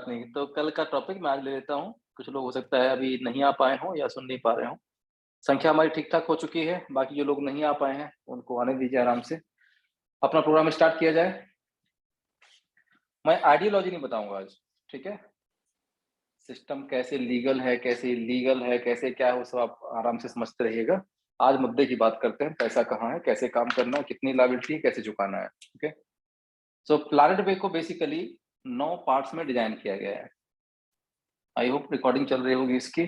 नहीं। तो कल का टॉपिक मैं आज ले लेता हूँ। कुछ लोग हो सकता है अभी नहीं आ पाए हों या सुन नहीं पा रहे हों। संख्या हमारी ठीक-ठाक हो चुकी है, बाकी जो लोग नहीं आ पाए हैं, उनको आने दीजिए आराम से। अपना प्रोग्राम स्टार्ट किया जाए। मैं आइडियोलॉजी नहीं बताऊँगा आज, ठीक है? सिस्टम कैसे लीगल है, कैसे इल्लीगल है, कैसे क्या है, वो सब आप आराम से समझते रहिएगा। आज मुद्दे की बात करते हैं, पैसा कहाँ है, कैसे काम करना है, कितनी लायबिलिटी है, कैसे चुकाना है, ठीक है? सो प्लैनेट वे को बेसिकली 9 पार्ट्स में डिज़ाइन किया गया है। आई होप रिकॉर्डिंग चल रही होगी इसकी।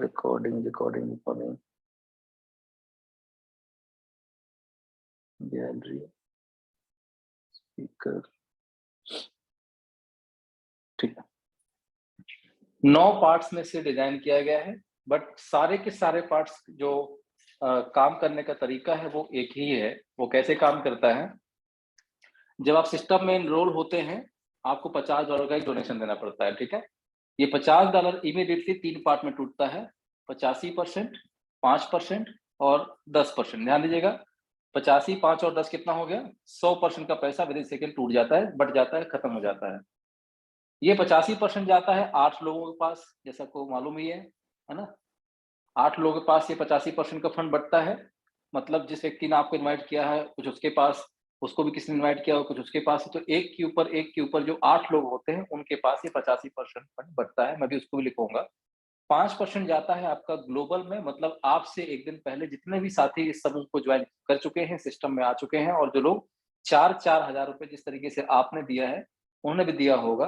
रिकॉर्डिंग गैलरी स्पीकर ठीक है। 9 पार्ट्स में से डिजाइन किया गया है, बट सारे के सारे पार्ट्स जो काम करने का तरीका है वो एक ही है। वो कैसे काम करता है, जब आप सिस्टम में एनरोल होते हैं, आपको $50 का एक डोनेशन देना पड़ता है, ठीक है? ये $50 इमीडिएटली 3 पार्ट में टूटता है, 85%, 5% और 10%। ध्यान दीजिएगा, 85, 5 और 10 कितना हो गया? 100% का पैसा विदिन सेकंड टूट जाता है, बट जाता है, खत्म हो जाता है। ये 85% जाता है 8 लोगों के पास, जैसा आपको मालूम ही है ना? 8 लोगों के पास ये 85% का फंड बँटता है। मतलब जिस व्यक्ति ने आपको इनवाइट किया है, कुछ उसके पास, उसको भी किसी ने इनवाइट किया हो, कुछ उसके पास है, तो एक के ऊपर जो 8 लोग होते हैं, उनके पास ये 85% फंड बँटता है। मैं भी उसको भी लिखूँगा। 5% जाता है आपका ग्लोबल में, मतलब आपसे 1 दिन पहले जितने भी साथी इस समूह को ज्वाइन कर चुके हैं, सिस्टम में आ चुके हैं, और जो लोग 4-4 हज़ार रुपए जिस तरीके से आपने दिया है, उन्होंने भी दिया होगा,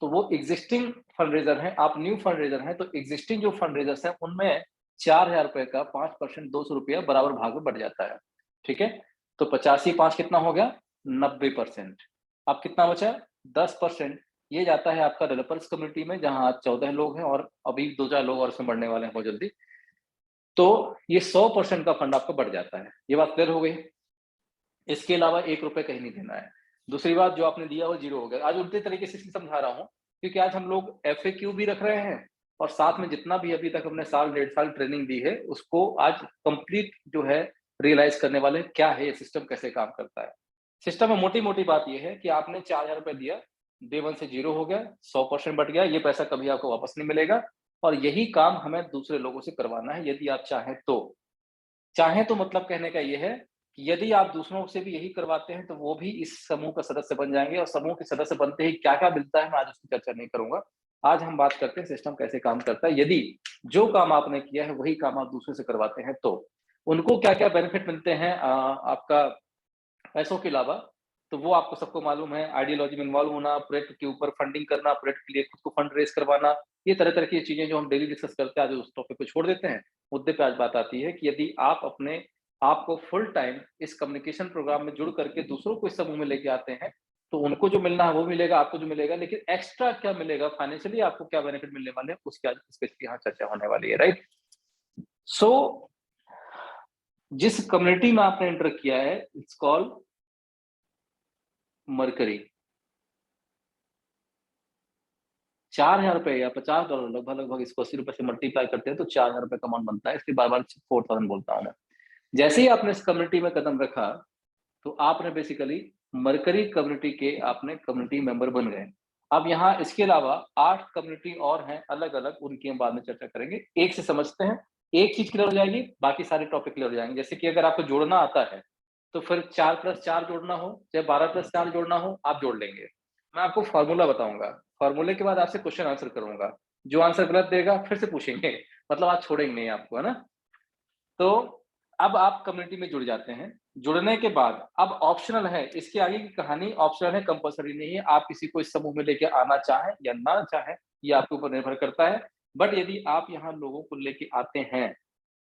तो वो एक्जिस्टिंग फंडरेजर हैं, आप न्यू फंडरेजर हैं, तो एक्जिस्टिंग जो फंडरेजर्स हैं, उनमें 4,000 रुपए का 5% ₹200 बराबर भाग में बँट जाता है, ठीक है? तो 85 5 कितना हो गया? 90%। अब कितना बचा? 10% ये जाता है आपका डेवलपर्स कम्युनिटी में, जहाँ आज 14 लोग हैं और अभी 2-4 लोग और इसमें बढ़ने वाले हैं बहुत जल्दी। तो ये 100% का फंड आपका बढ़ जाता है। ये बात क्लियर हो गई? इसके अलावा ₹1 कहीं नहीं देना है। दूसरी बात, जो आपने दिया वो 0 हो गया। आज उल्टे तरीके से इसलिए समझा रहा हूँ, क्योंकि आज हम लोग एफएक्यू भी रख रहे हैं और साथ में जितना भी अभी तक हमने साल, 1.5 साल ट्रेनिंग दी है, उसको आज कंप्लीट जो है रियलाइज़ करने वाले हैं, क्या है ये सिस्टम, कैसे काम करता है। सिस्टम में मोटी-मोटी बात ये है कि आपने ₹4000 दिया, डे 1 से 0 हो गया, 100% बँट गया, ये पैसा कभी आपको वापस नहीं मिलेगा, और यही काम हमें दूसरे लोगों से करवाना है, यदि आप चाहें तो। चाहें तो मतलब कहने का ये है कि यदि आप दूसरों से भी यही करवाते हैं, तो वो भी इस समूह का सदस्य बन जाएँगे, और समूह के सदस्य बनते ही क्या-क्या मिलता है, मैं आज उसकी चर्चा नहीं करूँगा। आज हम बात करते हैं सिस्टम कैसे काम करता है, यदि जो काम आपने किया है वही काम आप दूसरे से करवाते हैं तो। उनको क्या-क्या बेनिफिट मिलते हैं आपका पैसों के अलावा, तो वो आपको सबको मालूम है। आइडियोलॉजी में इन्वॉल्व होना, प्रोजेक्ट के ऊपर फंडिंग करना, प्रोजेक्ट के लिए खुद को फंड रेज़ करवाना, ये तरह-तरह की चीज़ें जो हम डेली डिस्कस करते हैं, आज उस टॉपिक को छोड़ देते हैं। मुद्दे पे आज बात आती है कि यदि आप अपने आप को फुल टाइम इस कम्युनिकेशन प्रोग्राम में जुड़ करके दूसरों को इस समूह में लेके आते हैं, तो उनको जो मिलना है वो मिलेगा, आपको जो मिलेगा, लेकिन एक्स्ट्रा क्या मिलेगा, फाइनेंशियली आपको क्या बेनिफिट मिलने वाले हैं, उसकी आज स्पेशली यहाँ चर्चा होने वाली है, राइट? सो जिस कम्युनिटी में आपने एंटर किया है, इट्स कॉल्ड मरकरी। ₹4000 या $50 लगभग-लगभग इसको ₹80 से मल्टीप्लाई करते हैं तो ₹4000 का अमाउंट बनता है। इसलिए बार-बार 4000 बोलता हूँ मैं। जैसे ही आपने इस कम्युनिटी में कदम रखा, तो आपने बेसिकली मरकरी कम्युनिटी के आपने कम्युनिटी मेंबर बन गए। अब यहाँ इसके अलावा 8 कम्युनिटी और हैं अलग-अलग, उनकी हम बाद में चर्चा करेंगे। एक से समझते हैं, एक चीज़ क्लियर हो जाएगी, बाकी सारे टॉपिक क्लियर हो जाएँगे। जैसे कि अगर आपको जोड़ना आता है, तो फिर 4+4 जोड़ना हो, चाहे 12+4 जोड़ना हो, आप जोड़ लेंगे। मैं आपको फ़ॉर्मूला बताऊँगा, फ़ॉर्मूले के बाद आपसे क्वेश्चन आंसर करूँगा। जो आंसर गलत देगा फिर से पूछेंगे, मतलब आज छोड़ेंगे नहीं आपको, है ना? तो अब आप कम्युनिटी में जुड़ जाते हैं। जुड़ने के बाद अब ऑप्शनल है, इसके आगे की कहानी ऑप्शनल है, कंपल्सरी नहीं है। आप किसी को इस समूह में लेके आना चाहें या ना चाहें, ये आपके ऊपर निर्भर करता है। बट यदि आप यहाँ लोगों को लेके आते हैं,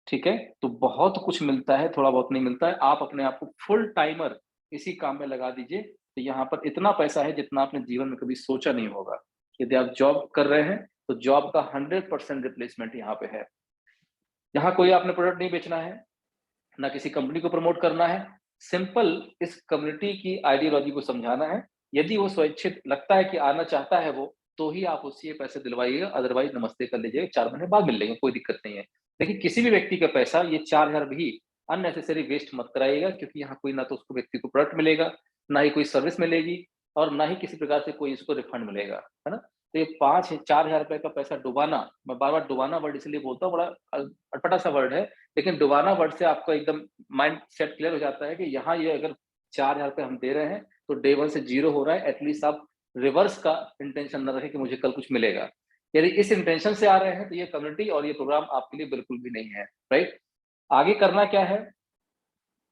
ठीक है? तो बहुत कुछ मिलता है, थोड़ा बहुत नहीं मिलता है। आप अपने आप को फुल टाइमर इसी काम में लगा दीजिए, तो यहाँ पर इतना पैसा है जितना आपने जीवन में कभी सोचा नहीं होगा। यदि आप जॉब कर रहे हैं, तो जॉब का 100% रिप्लेसमेंट यहाँ पे है। यहाँ कोई आपने प्रोडक्ट नहीं बेचना है, ना किसी कंपनी को प्रमोट करना है। सिंपल इस कम्युनिटी की आइडियोलॉजी को समझाना है। यदि वो स्वैच्छित लगता है कि आना चाहता है वो, तो ही आप उससे ये पैसे दिलवाइएगा, अदरवाइज़ नमस्ते कर लीजिएगा, 4 महीने बाद मिल लेंगे, कोई दिक्कत नहीं है। लेकिन किसी भी व्यक्ति का पैसा ये 4000 भी अननेसेसरी वेस्ट मत कराइएगा, क्योंकि यहाँ कोई ना तो उसको व्यक्ति को प्रोडक्ट मिलेगा, ना ही कोई सर्विस मिलेगी, और ना ही किसी प्रकार से कोई इसको रिफंड मिलेगा, है ना? तो ये 4,000 रुपए का पैसा डुबाना, मैं बार-बार डुबाना वर्ड इसलिए बोलता हूँ, बड़ा अटपटा सा वर्ड है, लेकिन डुबाना वर्ड से आपको एकदम माइंड सेट क्लियर हो जाता है कि यहाँ ये अगर 4,000 रुपए हम दे रहे हैं, तो डे 1 से 0 हो रहा है, एटलीस्ट आप रिवर्स का इंटेंशन ना रखें कि मुझे कल कुछ मिलेगा। यदि इस इंटेंशन से आ रहे हैं, तो ये कम्युनिटी और ये प्रोग्राम आपके लिए बिल्कुल भी नहीं है, राइट? आगे करना क्या है?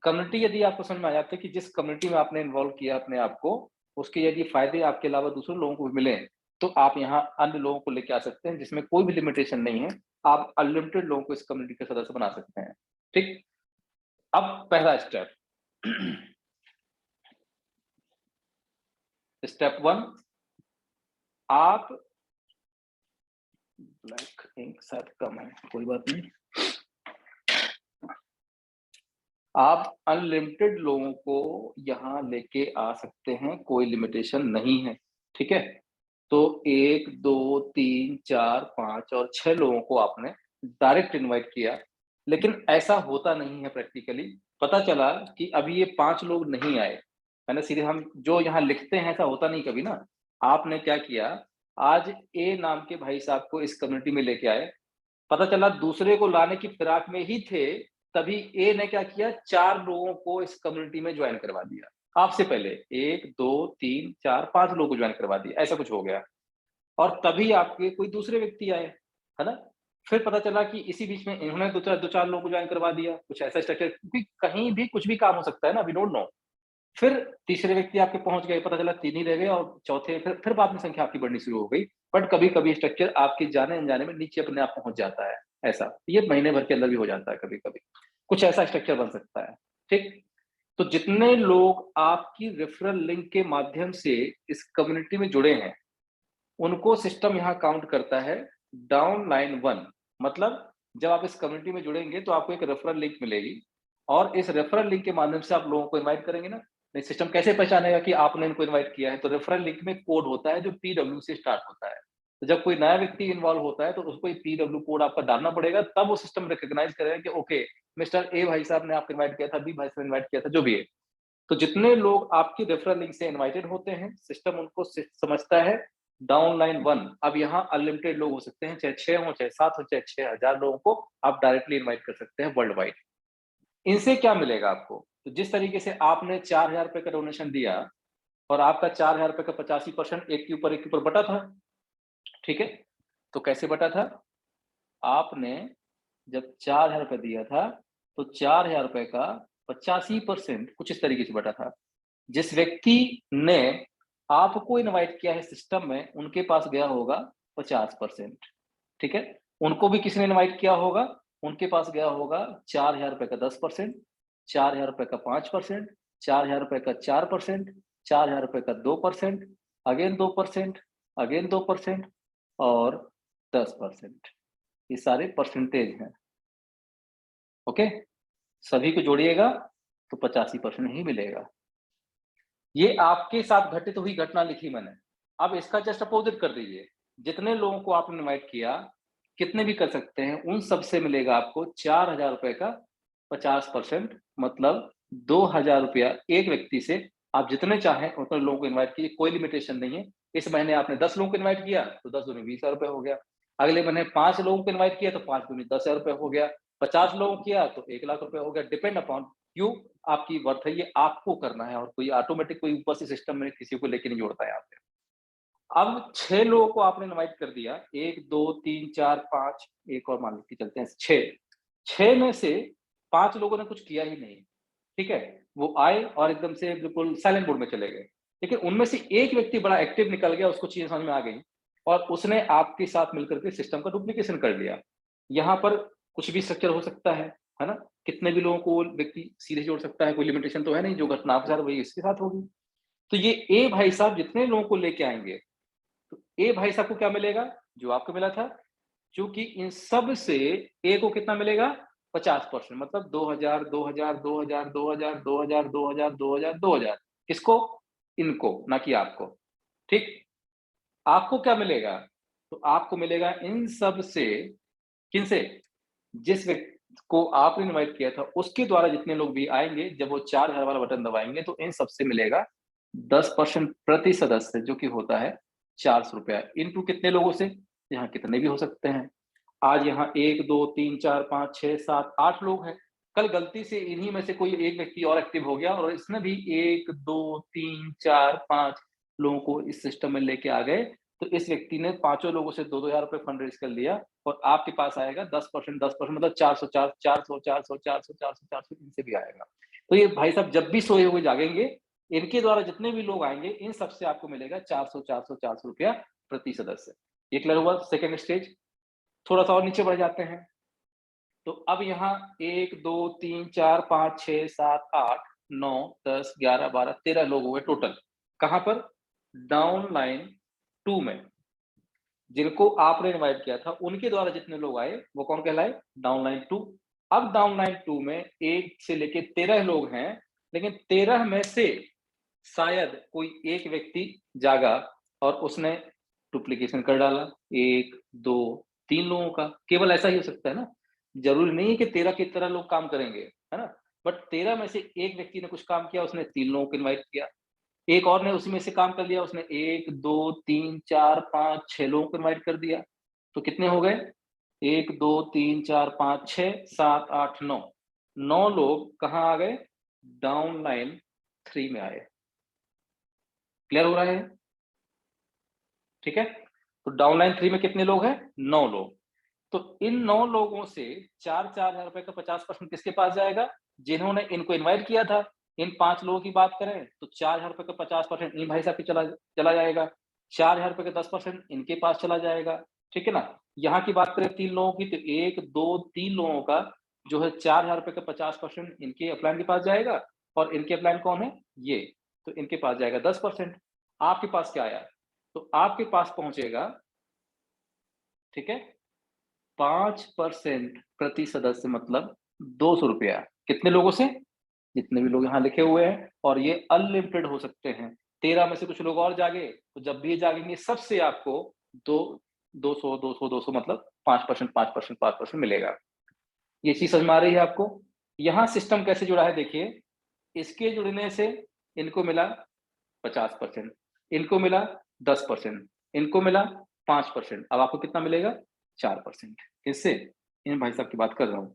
कम्युनिटी यदि आपको समझ में आ जाता है कि जिस कम्युनिटी में आपने इन्वॉल्व किया अपने आप को, उसके यदि फ़ायदे आपके अलावा दूसरे लोगों को भी मिलें, तो आप यहाँ अन्य लोगों को लेके आ सकते हैं, जिसमें कोई भी लिमिटेशन नहीं है। आप अनलिमिटेड लोगों को इस कम्युनिटी के सदस्य बना सकते हैं, ठीक? अब पहला स्टेप स्टेप 1, आप ब्लैक इंक शायद कम है, कोई बात नहीं। आप अनलिमिटेड लोगों को यहाँ लेके आ सकते हैं, कोई लिमिटेशन नहीं है, ठीक है? तो 1, 2, 3, 4, 5 और 6 लोगों को आपने डायरेक्ट इनवाइट किया, लेकिन ऐसा होता नहीं है प्रैक्टिकली। पता चला कि अभी ये 5 लोग नहीं आए, है ना? सीधे हम जो यहाँ लिखते हैं ऐसा होता नहीं कभी ना। आपने क्या किया, आज ए नाम के भाई साहब को इस कम्युनिटी में लेके आए, पता चला दूसरे को लाने की फिराक में ही थे, तभी ए ने क्या किया, 4 लोगों को इस कम्युनिटी में जॉइन करवा दिया। आपसे पहले 1, 2, 3, 4, 5 लोगों को जॉइन करवा दिया, ऐसा कुछ हो गया। और तभी आपके कोई दूसरे व्यक्ति आए, है ना? फिर पता चला कि इसी बीच में इन्होंने 2-4 लोगों को जॉइन करवा दिया, कुछ ऐसा स्ट्रक्चर, क्योंकि कहीं भी कुछ भी काम हो सकता है ना, वी डोंट नो। फिर तीसरे व्यक्ति आपके पहुँच गए, पता चला 3 ही रह गए और चौथे फिर बाद में संख्या आपकी बढ़नी शुरू हो गई। बट कभी-कभी स्ट्रक्चर आपके जाने-अनजाने में नीचे अपने आप पहुँच जाता है, ऐसा। ये महीने भर के अंदर भी हो जाता है कभी-कभी। कुछ ऐसा स्ट्रक्चर बन सकता है, ठीक? तो जितने लोग आपकी रेफरल लिंक के माध्यम से इस कम्युनिटी में जुड़े हैं, उनको सिस्टम यहाँ काउंट करता है डाउन लाइन 1। मतलब जब आप इस कम्युनिटी में जुड़ेंगे तो आपको एक रेफरल लिंक मिलेगी और इस रेफरल लिंक के माध्यम से आप लोगों को इनवाइट करेंगे ना, नहीं सिस्टम कैसे पहचानेगा कि आपने इनको इनवाइट किया है? तो रेफरल लिंक में कोड होता है जो पीडब्ल्यू से स्टार्ट होता है। तो जब कोई नया व्यक्ति इन्वॉल्व होता है तो उसको एक पीडब्ल्यू कोड आपका डालना पड़ेगा, तब वो सिस्टम रिकॉग्नाइज करेगा कि ओके, मिस्टर ए भाई साहब ने आपको इनवाइट किया था, बी भाई साहब ने इनवाइट किया था, जो भी है। तो जितने लोग आपकी रेफरल लिंक से इनवाइटेड होते हैं, सिस्टम उनको समझता है डाउन लाइन 1। अब यहाँ अनलिमिटेड लोग हो सकते हैं, चाहे 6 हो, चाहे 7 हो, चाहे 6,000 लोगों को आप डायरेक्टली इनवाइट कर सकते हैं वर्ल्ड वाइड। इनसे क्या मिलेगा आपको? तो जिस तरीके से आपने 4,000 रुपए का डोनेशन दिया और आपका 4,000 रुपए का 85% एक के ऊपर बटा था, ठीक है? तो कैसे बटा था? आपने जब 4,000 रुपए दिया था, तो 4,000 रुपए का 85% कुछ इस तरीके से बटा था। जिस व्यक्ति ने आपको इनवाइट किया है सिस्टम में, उनके पास गया होगा 50%, ठीक है? उनको भी किसी ने इनवाइट किया होगा, उनके पास गया होगा 4,000 रुपए का 10%, 4,000 रुपए का 5%, 4,000 रुपए का 4%, 4,000 रुपए का 2%, अगेन 2%, अगेन 2% और 10%। ये सारे परसेंटेज हैं, ओके? सभी को जोड़िएगा तो 85% ही मिलेगा। ये आपके साथ घटित हुई घटना लिखी मैंने। अब इसका जस्ट अपोजिट कर दीजिए। जितने लोगों को आपने इनवाइट किया, कितने भी कर सकते हैं, उन सब से मिलेगा आपको 4,000 रुपए का 50%, मतलब 2,000 रुपया एक व्यक्ति से आप जितने चाहें उतने लोगों को इनवाइट कीजिए, कोई लिमिटेशन नहीं है। इस महीने आपने 10 लोगों को इनवाइट किया, तो 10 दूनी 20,000 रुपए हो गया। अगले महीने 5 लोगों को इनवाइट किया, तो 5 दूनी 10,000 रुपए हो गया। 50 लोगों को किया, तो 1,00,000 रुपए हो गया। डिपेंड अपॉन यू, आपकी वर्थ है, ये आपको करना है और कोई ऑटोमेटिक कोई ऊपर से सिस्टम में किसी को लेके नहीं जोड़ता है यहाँ पे। अब 6 लोगों को आपने इनवाइट कर दिया, 1, 2, 3, 4, 5, एक और मान के चलते हैं 6। 6 में से 5 लोगों ने कुछ किया ही नहीं, ठीक है? वो आए और एकदम से बिल्कुल साइलेंट मोड में चले गए। लेकिन उनमें से एक व्यक्ति बड़ा एक्टिव निकल गया, उसको चीज़ें समझ में आ गई और उसने आपके साथ मिलकर के सिस्टम का डुप्लीकेशन कर लिया। यहाँ पर कुछ भी स्ट्रक्चर हो सकता है ना? कितने भी लोगों को वो व्यक्ति सीधे जोड़ सकता है, कोई लिमिटेशन तो है नहीं, जो घटना आपके साथ वही इसके साथ होगी। तो ये ए भाई साहब जितने लोगों को लेके आएँगे, तो ए भाई साहब को क्या मिलेगा? जो आपको मिला था। चूँकि इन सब से ए को कितना मिलेगा? 50%, मतलब 2,000, 2,000, 2,000, 2,000, 2,000, 2,000, 2,000, 2,000। किसको? इनको, ना कि आपको। ठीक? आपको क्या मिलेगा? तो आपको मिलेगा इन सब से, किनसे? जिस व्यक्ति को आपने इनवाइट किया था, उसके द्वारा जितने लोग भी आएँगे, जब वो 4,000 वाला बटन दबाएँगे, तो इन सब से मिलेगा 10% प्रति सदस्य जो कि होता है 400 रुपया, इनटू कितने लोगों से, यहाँ कितने भी हो सकते हैं। आज यहाँ 1 2 3 4 5 6 7 8 लोग हैं, कल गलती से इन्हीं में से कोई एक व्यक्ति और एक्टिव हो गया और इसने भी 1 2 3 4 5 लोगों को इस सिस्टम में लेके आ गए, तो इस व्यक्ति ने पांचों लोगों से 2-2 हजार रुपए फंड रेज कर लिया और आपके पास आएगा 10% मतलब 400 400 इनसे भी आएगा। तो ये भाई साहब जब भी सोए हुए जागेंगे, इनके द्वारा जितने भी लोग आएंगे, इन सबसे आपको मिलेगा 400 रुपया प्रति सदस्य। ये क्लियर हुआ सेकंड स्टेज। थोड़ा सा और नीचे बढ़ जाते हैं, तो अब यहाँ 1 2 3 4 5 6 7 8 9 10 11 12 13 लोग हुए टोटल। कहां पर? डाउन लाइन 2 में। जिनको आपने इनवाइट किया था उनके द्वारा जितने लोग आए वो कौन कहलाए? Down line 2। अब डाउन लाइन 2 में 1 से लेके 13 लोग हैं, लेकिन 13 में से शायद कोई एक व्यक्ति जागा और उसने डुप्लीकेशन कर डाला 1 2 3 लोगों का। केवल ऐसा ही हो सकता है ना, जरूरी नहीं है कि 13 की तरह लोग काम करेंगे, है ना। बट 13 में से एक व्यक्ति ने कुछ काम किया, उसने 3 लोगों को इनवाइट किया, एक और ने उसी में से काम कर लिया, उसने 1 2 3 4 5 6 लोगों को इनवाइट कर दिया। तो कितने हो गए? 1 2 3 4 5 6 7 8 9 9 लोग कहाँ आ गए? डाउन लाइन 3 में आए। क्लियर हो रहा है? ठीक है। तो डाउन लाइन 3 में कितने लोग हैं? 9 लोग। तो इन 9 लोगों से 4-4 हजार रुपए का 50% किसके पास जाएगा? जिन्होंने इनको इनवाइट किया था। इन 5 लोगों की बात करें तो 4 हजार रुपए का 50% इन भाई साहब पे चला चला जाएगा। 4 हजार रुपए का 10% इनके पास चला जाएगा। ठीक है ना। यहाँ की बात करें 3 लोगों की, तो 1 2 3 लोगों का जो है 4 हजार रुपए का 50% इनके अपलाइन के पास जाएगा और इनके अपलाइन कौन है? ये। तो इनके पास जाएगा 10%। आपके पास क्या आया? तो आपके पास पहुंचेगा, ठीक है, 5% प्रति सदस्य मतलब 200 रुपया। कितने लोगों से? जितने भी लोग यहाँ लिखे हुए हैं, और ये अनलिमिटेड हो सकते हैं। 13 में से कुछ लोग और जागे, तो जब भी ये जागेंगे सबसे आपको दो 200 मतलब 5% 5% 5% मिलेगा। ये चीज समझ में आ रही है आपको? यहाँ सिस्टम कैसे जुड़ा है देखिए, इसके जुड़ने से इनको मिला 50%, इनको मिला 10%, इनको मिला 5%। अब आपको कितना मिलेगा? 4%। इससे इन भाई साहब की बात कर रहा हूं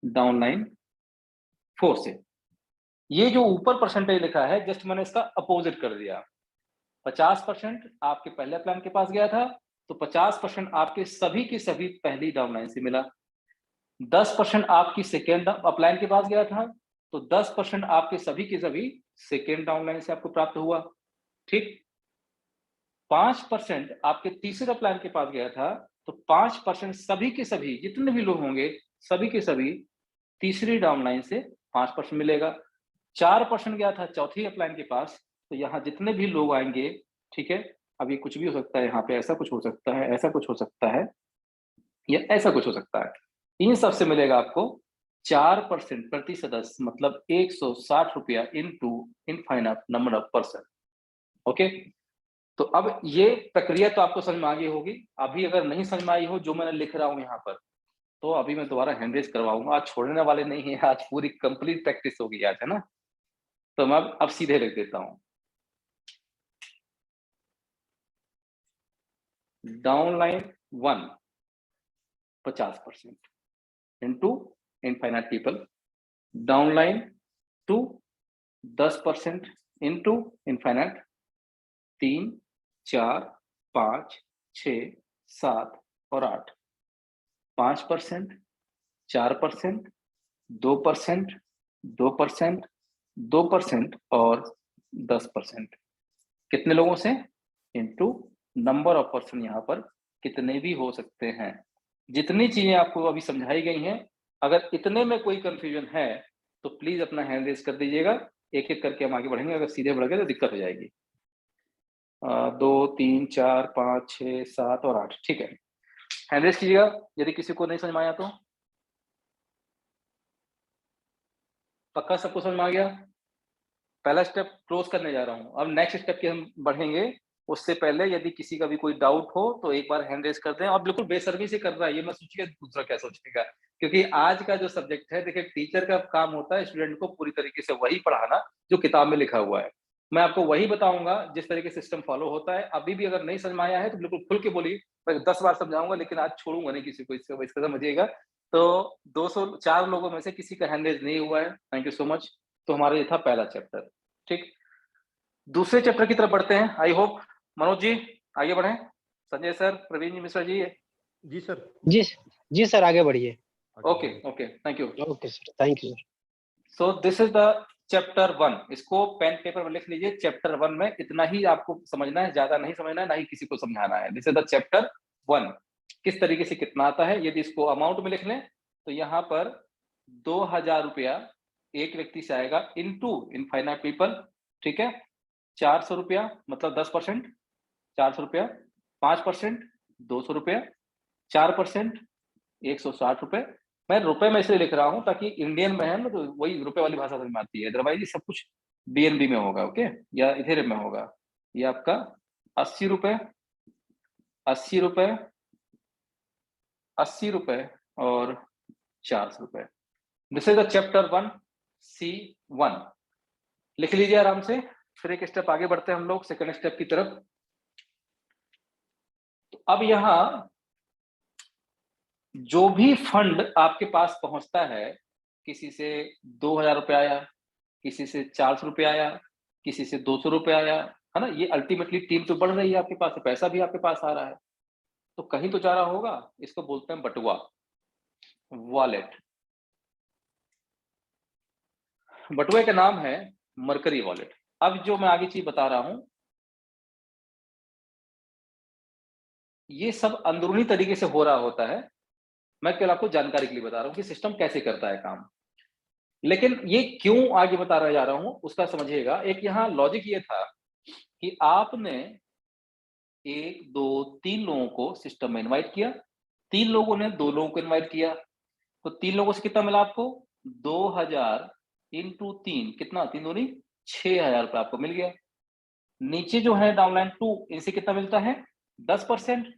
डाउन लाइन 4 से। ये जो ऊपर परसेंटेज लिखा है जस्ट मैंने इसका अपोजिट कर दिया। 50% आपके पहले प्लान के पास गया था, तो 50% आपके सभी की सभी पहली डाउनलाइन से मिला। 10% आपकी सेकेंड अपलाइन के पास गया था, तो 10% आपके सभी के सभी सेकेंड डाउनलाइन से आपको प्राप्त हुआ। ठीक। 5% आपके तीसरे प्लान के पास गया था, तो 5% सभी के सभी जितने भी लोग होंगे, सभी के सभी तीसरी डाउनलाइन से 5% मिलेगा। 4% गया था चौथी अपलाइन के पास, तो यहाँ जितने भी लोग आएंगे, ठीक है, अभी कुछ भी हो सकता है, यहाँ पे ऐसा कुछ हो सकता है, ऐसा कुछ हो सकता है, या ऐसा कुछ हो सकता है। इन सब से मिलेगा आपको 4% प्रति सदस्य मतलब 160 रुपया into infinite number of person. Okay. तो अब ये प्रक्रिया तो आपको समझ में आ गई होगी। अभी अगर नहीं समझ में आई हो जो मैंने लिख रहा हूं यहाँ पर, तो अभी मैं दोबारा हैंड रेज करवाऊंगा। आज छोड़ने वाले नहीं है, आज पूरी कंप्लीट प्रैक्टिस होगी आज, है ना। तो मैं अब सीधे लिख देता हूं, down line 1 50% into infinite people, down line 2 10% into infinite 3 4 5 6 7 और 8, 5% 4% 2% 2% 2% और 10%। कितने लोगों से? इंटू नंबर ऑफ पर्सन, यहाँ पर कितने भी हो सकते हैं। जितनी चीजें आपको अभी समझाई गई हैं, अगर इतने में कोई कंफ्यूजन है तो प्लीज अपना हैंड रेज कर दीजिएगा। एक एक करके हम आगे बढ़ेंगे, अगर सीधे बढ़ गए तो दिक्कत हो जाएगी। 2 3 4 5 6 7 और 8, ठीक है। हैंड रेज कीजिएगा यदि किसी को नहीं समझ में आया तो। पक्का सबको समझ में आ गया? पहला स्टेप क्लोज करने जा रहा हूँ, अब नेक्स्ट स्टेप की हम बढ़ेंगे। उससे पहले यदि किसी का भी कोई डाउट हो तो एक बार हैंड रेज कर दें, और बिल्कुल बेसर्मी से कर रहा है, ये मत सोचिए दूसरा क्या सोचेगा। क्योंकि आज का जो सब्जेक्ट है, देखिए टीचर का काम होता है स्टूडेंट को पूरी तरीके से वही पढ़ाना जो किताब में लिखा हुआ है। मैं आपको वही बताऊंगा जिस तरीके से सिस्टम फॉलो होता है। अभी भी अगर नहीं समझ में आया है तो बिल्कुल खुल के बोलिए, मैं 10 बार समझाऊंगा, लेकिन आज छोड़ूंगा नहीं किसी को, इसका समझिएगा। तो 204 लोगों में से किसी का हैंड रेज नहीं हुआ है, थैंक यू सो मच। तो हमारा ये था पहला चैप्टर। ठीक, दूसरे चैप्टर की तरफ बढ़ते हैं। आई होप मनोज जी आगे बढ़े, संजय सर, प्रवीण जी, मिश्रा जी। जी सर। जी जी सर, आगे बढ़िए। Okay okay, thank you. Okay sir, thank you sir. So this is the chapter 1। इसको पेन पेपर में लिख लीजिए। चैप्टर 1 में इतना ही आपको समझना है, ज्यादा नहीं समझना है, ना ही किसी को समझाना है। This is the chapter 1। किस तरीके से कितना आता है, यदि इसको अमाउंट में लिख लें तो यहाँ पर 2000 रुपया एक व्यक्ति से आएगा, इनटू इनफाइनाइट पीपल। ठीक है, 400 रुपया मतलब 10%, 400 रुपया, 5% 200 रुपया, 4% 160 रुपए। मैं रुपए में इसलिए लिख रहा हूं ताकि इंडियन में है ना, तो वही रुपए वाली भाषा समझ में आती है। अदरवाइज सब कुछ बीएनबी में होगा, ओके, या इथेरियम में होगा। ये आपका 80 रुपए, 80 रुपए, 80 रुपए और 400 रुपए। This is the chapter 1C1। लिख लीजिए आराम से। फिर एक स्टेप आगे बढ़ते हैं हम लोग सेकंड स्टेप की तरफ। तो अब यहां जो भी फंड आपके पास पहुंचता है, किसी से 2000 रुपए आया, किसी से 400 रुपए आया, किसी से 200 रुपए आया, है ना, ये अल्टीमेटली टीम तो बढ़ रही है आपके पास, पैसा भी आपके पास आ रहा है, तो कहीं तो जा रहा होगा। इसको बोलते हैं बटुआ, वॉलेट। बटुए का नाम है मरकरी वॉलेट। अब जो मैं आगे चीज बता रहा हूं, ये सब अंदरूनी तरीके से हो रहा होता है। मैं केवल आपको जानकारी के लिए बता रहा हूं कि सिस्टम कैसे करता है काम। लेकिन ये क्यों आगे बता रहा जा रहा हूं उसका समझिएगा। एक यहां लॉजिक ये था कि आपने 1 2 3 लोगों को सिस्टम में इनवाइट किया, 3 लोगों ने 2 लोगों को इनवाइट किया, तो 3 लोगों से कितना मिला आपको? 2000 इंटू 3, कितना? 3 दूनी 6000 रुपए आपको मिल गया। नीचे जो है डाउनलाइन 2, इनसे कितना मिलता है? 10%।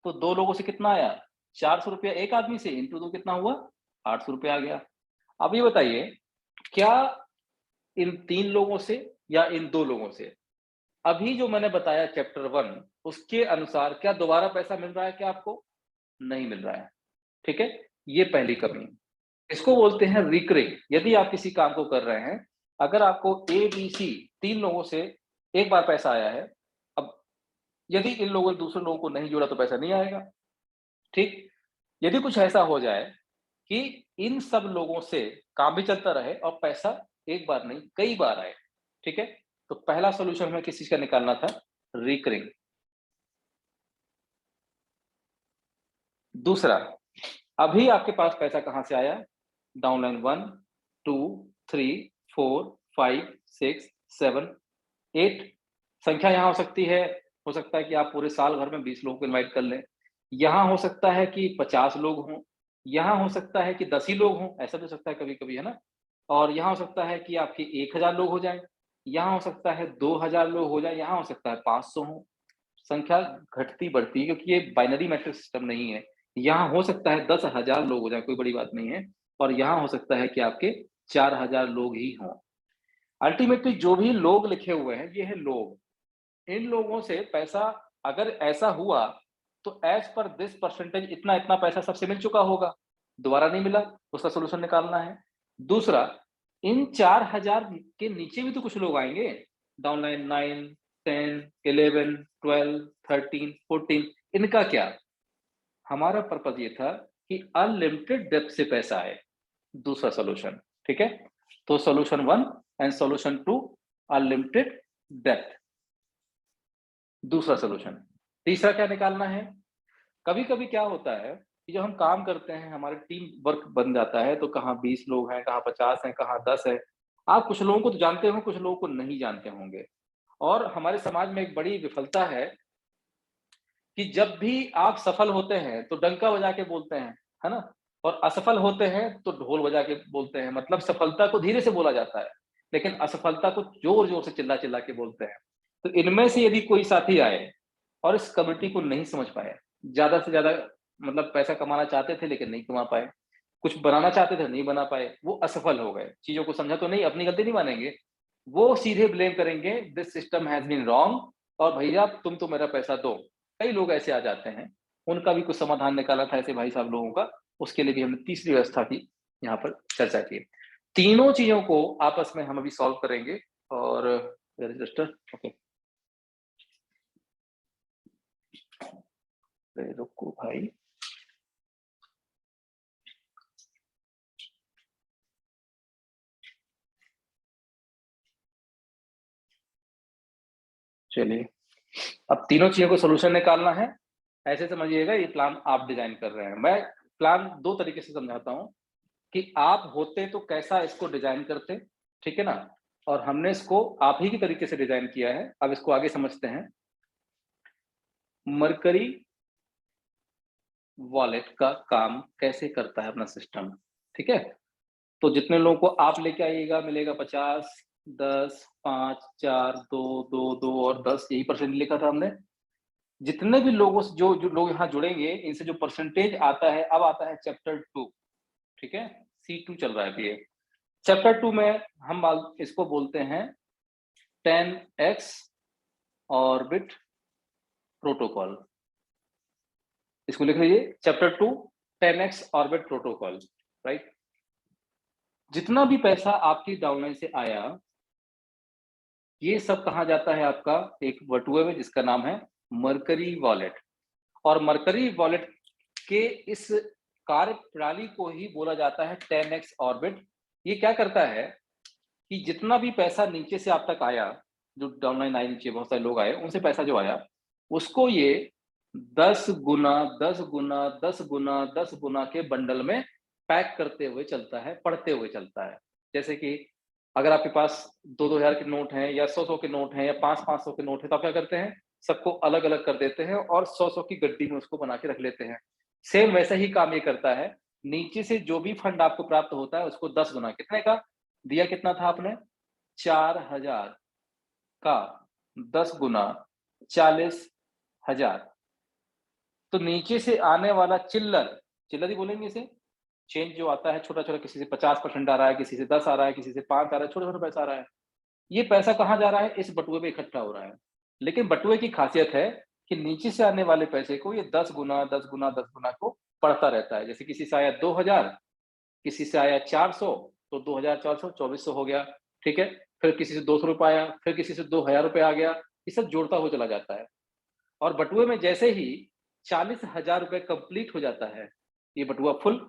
तो 2 लोगों से कितना आया? 400 रुपया एक आदमी से, इंटू 2 कितना हुआ? 800 रुपया आ गया। अब ये बताइए, क्या इन 3 लोगों से या इन 2 लोगों से अभी जो मैंने बताया चैप्टर 1 उसके अनुसार क्या दोबारा पैसा मिल रहा है? क्या आपको नहीं मिल रहा है? ठीक है, ये पहली कमी। इसको बोलते हैं रिकरिंग। यदि आप किसी काम को कर रहे हैं, अगर आपको ए बी सी 3 लोगों से एक बार पैसा आया है, अब यदि इन लोगों ने दूसरे लोगों को नहीं जोड़ा तो पैसा नहीं आएगा। ठीक, यदि कुछ ऐसा हो जाए कि इन सब लोगों से काम भी चलता रहे और पैसा एक बार नहीं कई बार आए, ठीक है, तो पहला सॉल्यूशन हमें किस चीज का निकालना था? रिकरिंग। दूसरा, अभी आपके पास पैसा कहां से आया? डाउनलाइन 1 2 3 4 5 6 7 8 संख्या यहां हो सकती है। हो सकता है कि आप पूरे साल भर में 20 लोगों को इनवाइट कर लें। यहां हो सकता है कि 50 लोग हों, यहां हो सकता है कि 10 ही लोग हों, ऐसा भी हो सकता है कभी कभी, है ना। और यहां हो सकता है कि आपके 1000 लोग हो जाएं, यहां हो सकता है 2000 लोग हो जाएं, यहां हो सकता है 500 हो। संख्या घटती बढ़ती है क्योंकि ये बाइनरी मैट्रिक्स सिस्टम नहीं है। यहाँ हो सकता है 10,000 लोग हो जाए, कोई बड़ी बात नहीं है, और यहाँ हो सकता है कि आपके 4000 लोग ही हों। अल्टीमेटली जो भी लोग लिखे हुए हैं ये है लोग। इन लोगों से पैसा अगर ऐसा हुआ तो एज पर दिस परसेंटेज इतना इतना पैसा सबसे मिल चुका होगा, दोबारा नहीं मिला, उसका सोल्यूशन निकालना है। दूसरा, इन 4000 के नीचे भी तो कुछ लोग आएंगे, डाउनलाइन 9 10 11 12 13 14, इनका क्या? हमारा पर्पज ये था कि अनलिमिटेड डेप्थ से पैसा आए। दूसरा सॉल्यूशन, ठीक है। तो solution 1 and solution 2, unlimited depth. दूसरा सॉल्यूशन। तीसरा क्या निकालना है? कभी कभी क्या होता है कि जब हम काम करते हैं, हमारे टीम वर्क बन जाता है, तो कहाँ 20 लोग हैं, कहाँ 50 हैं, कहाँ 10 है। आप कुछ लोगों को तो जानते हो, कुछ लोगों को नहीं जानते होंगे। और हमारे समाज में एक बड़ी विफलता है कि जब भी आप सफल होते हैं तो डंका बजा के बोलते हैं, है ना, और असफल होते हैं तो ढोल बजा के बोलते हैं। मतलब सफलता को धीरे से बोला जाता है, लेकिन असफलता को जोर जोर से चिल्ला चिल्ला के बोलते हैं। तो इनमें से यदि कोई साथी आए और इस कम्युनिटी को नहीं समझ पाए, ज्यादा से ज्यादा मतलब पैसा कमाना चाहते थे लेकिन नहीं कमा पाए, कुछ बनाना चाहते थे नहीं बना पाए, वो असफल हो गए, चीजों को समझा तो नहीं, अपनी गलती नहीं मानेंगे, वो सीधे ब्लेम करेंगे this system has been wrong और भैया तुम तो मेरा पैसा दो। कई लोग ऐसे आ जाते हैं, उनका भी कुछ समाधान निकाला था ऐसे भाई साहब लोगों का, उसके लिए भी हमने तीसरी व्यवस्था की यहाँ पर चर्चा की। तीनों चीजों को आपस में हम अभी सॉल्व करेंगे। और रजिस्टर ओके, रुको भाई, चलिए अब तीनों चीजों को सोल्यूशन निकालना है। ऐसे समझिएगा ये प्लान आप डिजाइन कर रहे हैं। मैं प्लान दो तरीके से समझाता हूं कि आप होते तो कैसा इसको डिजाइन करते, ठीक है ना, और हमने इसको आप ही की तरीके से डिजाइन किया है। अब इसको आगे समझते हैं। मरकरी वॉलेट का काम कैसे करता है अपना सिस्टम, ठीक है। तो जितने लोगों को आप लेके आइएगा मिलेगा 50, 10, 5, 4, 2, 2, 2 और 10, यही परसेंट लिखा था हमने। जितने भी लोगों से जो लोग यहाँ जुड़ेंगे इनसे जो परसेंटेज आता है, अब आता है चैप्टर 2, ठीक है, C2 चल रहा है अभी ये। चैप्टर 2 में हम इसको बोलते हैं 10x ऑर्बिट प्रोटोकॉल। इसको लिख लीजिए, chapter 2 10x orbit protocol, right. जितना भी पैसा आपकी डाउनलाइन से आया, ये सब कहाँ जाता है आपका एक बटुए में जिसका नाम है मरकरी वॉलेट। और मरकरी वॉलेट के इस कार्य प्रणाली को ही बोला जाता है 10x ऑर्बिट। ये क्या करता है कि जितना भी पैसा नीचे से आप तक आया, जो डाउनलाइन आए नीचे बहुत सारे लोग आए, उनसे पैसा जो आया उसको ये 10 गुना 10 गुना 10 गुना 10 गुना के बंडल में पैक करते हुए चलता है, पढ़ते हुए चलता है। जैसे कि अगर आपके पास 2-2 हजार के नोट हैं या 100-100 के नोट हैं या 500-500 के नोट हैं, तो आप क्या करते हैं, सबको अलग अलग कर देते हैं और 100-100 की गड्डी में उसको बना के रख लेते हैं। सेम वैसा ही काम ये करता है। नीचे से जो भी फंड आपको प्राप्त होता है उसको 10 गुना, कितने का दिया, कितना था आपने, 4000 का 10 गुना 40,000। तो नीचे से आने वाला चिल्लर, चिल्लर ही बोलेंगे इसे, चेंज जो आता है छोटा छोटा, किसी से 50% आ रहा है, किसी से 10 आ रहा है, किसी से 5 आ रहा है, छोटा छोटा पैसा आ रहा है। ये पैसा कहाँ जा रहा है, इस बटुए में इकट्ठा हो रहा है। लेकिन बटुए की खासियत है कि नीचे से आने वाले पैसे को ये 10 गुना 10 गुना 10 गुना को पढ़ता रहता है। जैसे किसी से आया 2000, किसी से आया 400, तो 2400 2400 हो गया, ठीक है। फिर किसी से 200 रुपये आया, फिर किसी से 2000 रुपये आ गया, ये सब जोड़ता हुआ चला जाता है। और बटुए में जैसे ही 40,000 रुपये कंप्लीट हो जाता है, ये बटुआ फुल।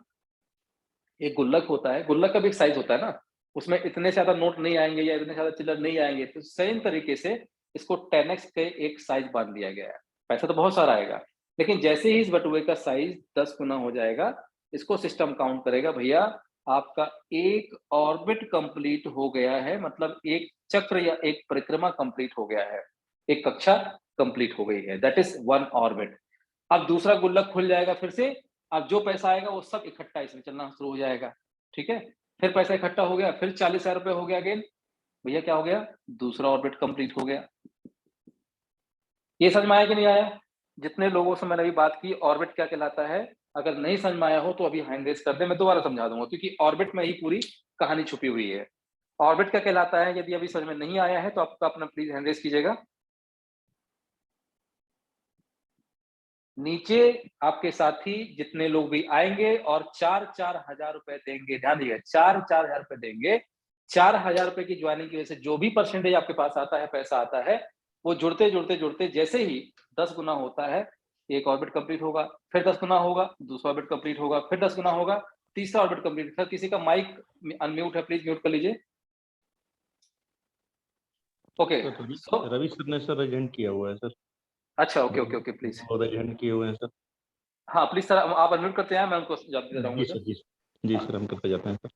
एक गुल्लक होता है, गुल्लक का भी एक साइज होता है ना, उसमें इतने से ज्यादा नोट नहीं आएंगे या इतने ज्यादा चिल्लर नहीं आएंगे, तो सेम तरीके से इसको 10x के एक साइज बांध दिया गया है। पैसा तो बहुत सारा आएगा, लेकिन जैसे ही इस बटुए का साइज 10 गुना हो जाएगा, इसको सिस्टम काउंट करेगा, भैया आपका एक ऑर्बिट कंप्लीट हो गया है, मतलब एक चक्र या एक परिक्रमा कंप्लीट हो गया है, एक कक्षा कंप्लीट हो गई है, दैट इज 1 ऑर्बिट। अब दूसरा गुल्लक खुल जाएगा फिर से, अब जो पैसा आएगा वो सब इकट्ठा इसमें चलना शुरू हो जाएगा, ठीक है। फिर पैसा इकट्ठा हो गया, फिर 40,000 रुपये हो गया अगेन, भैया क्या हो गया, दूसरा ऑर्बिट कंप्लीट हो गया। ये समझ में आया कि नहीं आया? जितने लोगों से मैंने अभी बात की ऑर्बिट क्या कहलाता है, अगर नहीं समझ में आया हो तो अभी हैंड रेज कर दे, मैं दोबारा समझा दूंगा, क्योंकि ऑर्बिट में ही पूरी कहानी छुपी हुई है। ऑर्बिट क्या कहलाता है, यदि अभी समझ में नहीं आया है तो आपका अपना प्लीज हैंड रेज कीजिएगा। नीचे आपके साथी जितने लोग भी आएंगे और 4-4 हजार रुपए देंगे, ध्यान दीजिए 4-4 हजार रुपए देंगे, 4,000 रुपए की ज्वाइनिंग की वजह से जो भी परसेंटेज आपके पास आता है, पैसा आता है, वो जुड़ते जुड़ते जुड़ते जैसे ही 10 गुना होता है, एक ऑर्बिट कंप्लीट होगा, फिर 10 गुना होगा, दूसरा ऑर्बिट कंप्लीट होगा, फिर 10 गुना होगा, तीसरा ऑर्बिट कंप्लीट। सर किसी का माइक अनम्यूट है, प्लीज म्यूट कर लीजिए। ओके तो रवि सर ने सर एजेंट किया हुआ है सर। अच्छा ओके ओके ओके प्लीज, और एजेंट किए हुए हैं सर। हाँ प्लीज सर आप अनम्यूट करते हैं, मैं उनको जवाब दे रहा हूँ। जी सर हम करते जाते हैं सर।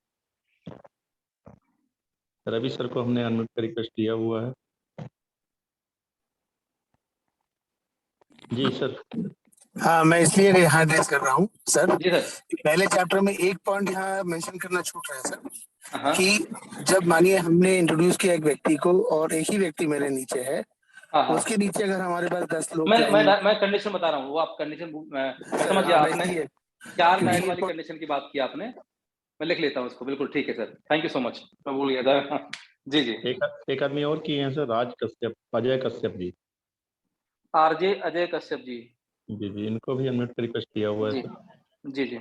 रवि सर को हमने अनम्यूट का रिक्वेस्ट दिया हुआ है। जी सर। हाँ, मैं इसलिए हैंड रेज कर रहा हूँ सर। जी सर। पहले चैप्टर में एक पॉइंट यहाँ मेंशन करना छूट रहा है सर, हाँ कि जब मानिए हमने इंट्रोड्यूस किया एक व्यक्ति को और एक ही व्यक्ति मेरे नीचे है, हाँ, उसके नीचे अगर हमारे पास 10 लोग मैं कंडीशन बता रहा हूँ, वो आप कंडीशन मैं समझ गया। आपने 4 लाइन वाली कंडीशन की बात की आपने, मैं लिख लेता हूँ उसको, बिल्कुल ठीक है sir, thank you so much, मैं भूल गया था। जी जी। एक आदमी और किए हैं सर, राज कश्यप, अजय कश्यप जी। आरजे अजय कश्यप जी। जी जी, इनको भी अनम्यूट का रिक्वेस्ट किया हुआ है जी सर। जी जी।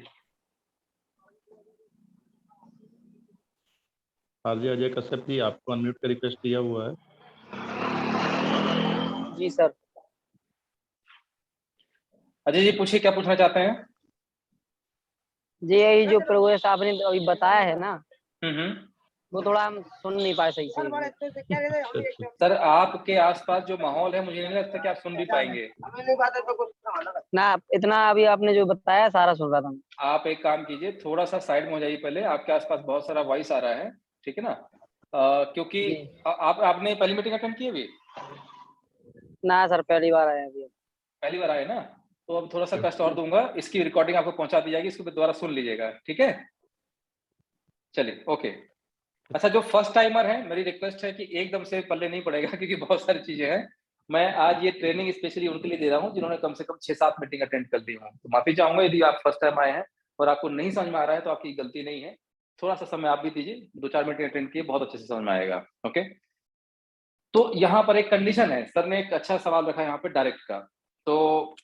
आरजे अजय कश्यप जी, आपको अनम्यूट का रिक्वेस्ट किया हुआ है। जी सर। अजय जी पूछिए, क्या पूछना चाहते हैं? जी यही जो प्रोग्रेस आपने अभी बताया है ना, हम्म। वो थोड़ा हम सुन नहीं पाए सही से। अच्छा। सर आपके आसपास जो माहौल है, मुझे नहीं लगता कि आप सुन भी पाएंगे। ना इतना अभी आपने जो बताया सारा सुन रहा था मैं। आप एक काम कीजिए, थोड़ा सा साइड में हो जाइए पहले, आपके आसपास बहुत सारा वॉइस आ रहा है, ठीक है ना? क्योंकि जी। आपने पहली मीटिंग अटेंड की अभी? ना सर, पहली बार आया अभी। पहली बार आए ना, तो अब थोड़ा सा कष्ट और दूंगा, इसकी रिकॉर्डिंग आपको पहुंचा दी जाएगी, इसको दोबारा सुन लीजिएगा, ठीक है? चलिए, ओके। अच्छा, जो फर्स्ट टाइमर है, मेरी रिक्वेस्ट है कि एकदम से पल्ले नहीं पड़ेगा क्योंकि बहुत सारी चीजें हैं। मैं आज ये ट्रेनिंग स्पेशली उनके लिए दे रहा हूँ जिन्होंने कम से कम 6-7 मीटिंग अटेंड कर दी हूँ। तो माफी चाहूंगा यदि आप फर्स्ट टाइम आए हैं और आपको नहीं समझ में आ रहा है, तो आपकी गलती नहीं है। थोड़ा सा समय आप भी दीजिए, 2-4 मीटिंग अटेंड किए, बहुत अच्छे से समझ में आएगा। ओके, तो यहाँ पर एक कंडीशन है, सर ने एक अच्छा सवाल रखा है यहाँ पे डायरेक्ट का, तो